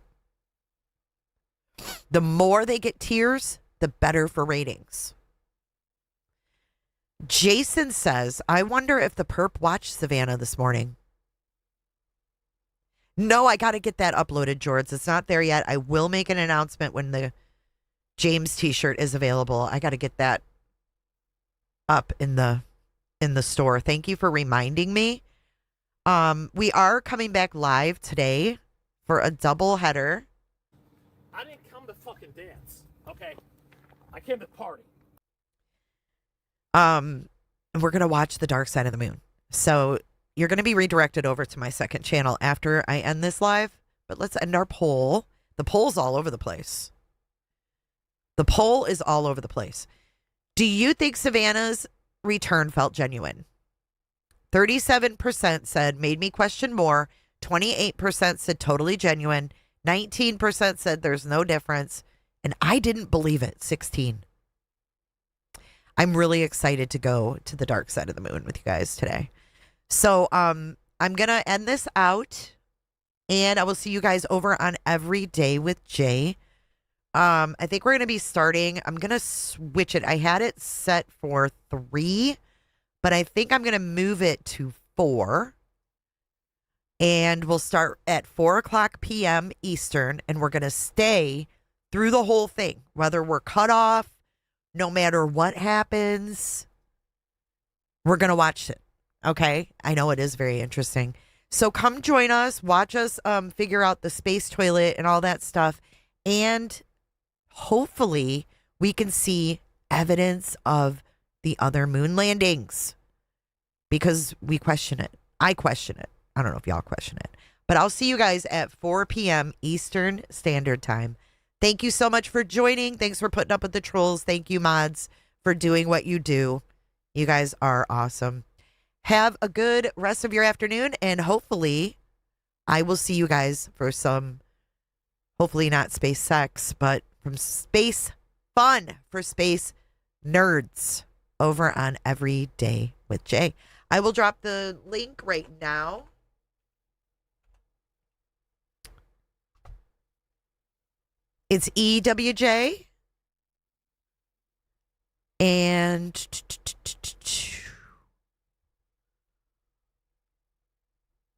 The more they get tears, the better for ratings. Jason says, I wonder if the perp watched Savannah this morning. No, I got to get that uploaded, George. It's not there yet. I will make an announcement when the James t-shirt is available. I got to get that up in the store. Thank you for reminding me. We are coming back live today for a double header. I didn't come to fucking dance, okay? I came to party. and we're going to watch The Dark Side of the Moon. So you're going to be redirected over to my second channel after I end this live. But let's end our poll. The poll's all over the place. The poll is all over the place. Do you think Savannah's return felt genuine? 37% said made me question more. 28% said totally genuine. 19% said there's no difference. And I didn't believe it. 16%. I'm really excited to go to The Dark Side of the Moon with you guys today. So I'm going to end this out. And I will see you guys over on Every Day with Jay. I think we're going to be starting. I'm going to switch it. I had it set for 3, but I think I'm going to move it to 4. And we'll start at 4 o'clock p.m. Eastern. And we're going to stay through the whole thing, whether we're cut off, no matter what happens. We're going to watch it. Okay. I know it is very interesting. So come join us, watch us figure out the space toilet and all that stuff. And hopefully we can see evidence of the other moon landings because we question it. I question it. I don't know if y'all question it. But I'll see you guys at 4 p.m. Eastern Standard Time. Thank you so much for joining. Thanks for putting up with the trolls. Thank you, mods, for doing what you do. You guys are awesome. Have a good rest of your afternoon, and hopefully I will see you guys for some, hopefully not space sex, but from space fun for space nerds over on Every Day with Jay. I will drop the link right now. It's EWJ. And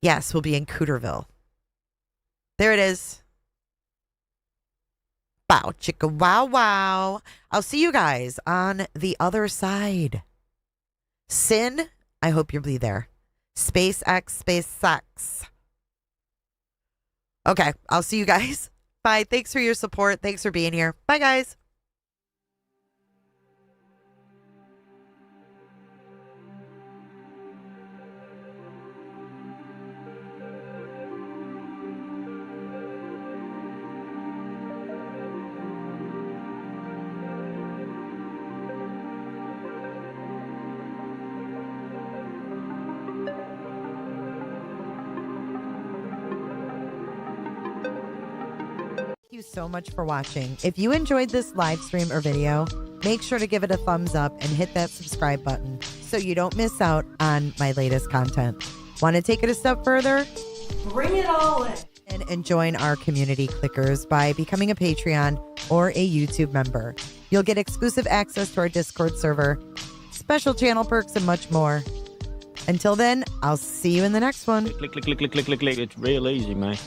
yes, we'll be in Cooterville. There it is. Wow, chicka, wow, wow. I'll see you guys on the other side. Sin, I hope you'll be there. SpaceX, space sex. Okay, I'll see you guys. Bye. Thanks for your support. Thanks for being here. Bye, guys. Thank you so much for watching. If you enjoyed this live stream or video, make sure to give it a thumbs up and hit that subscribe button so you don't miss out on my latest content. Want to take it a step further? Bring it all in. And join our community clickers by becoming a Patreon or a YouTube member. You'll get exclusive access to our Discord server, special channel perks, and much more. Until then, I'll see you in the next one. Click. It's real easy, man.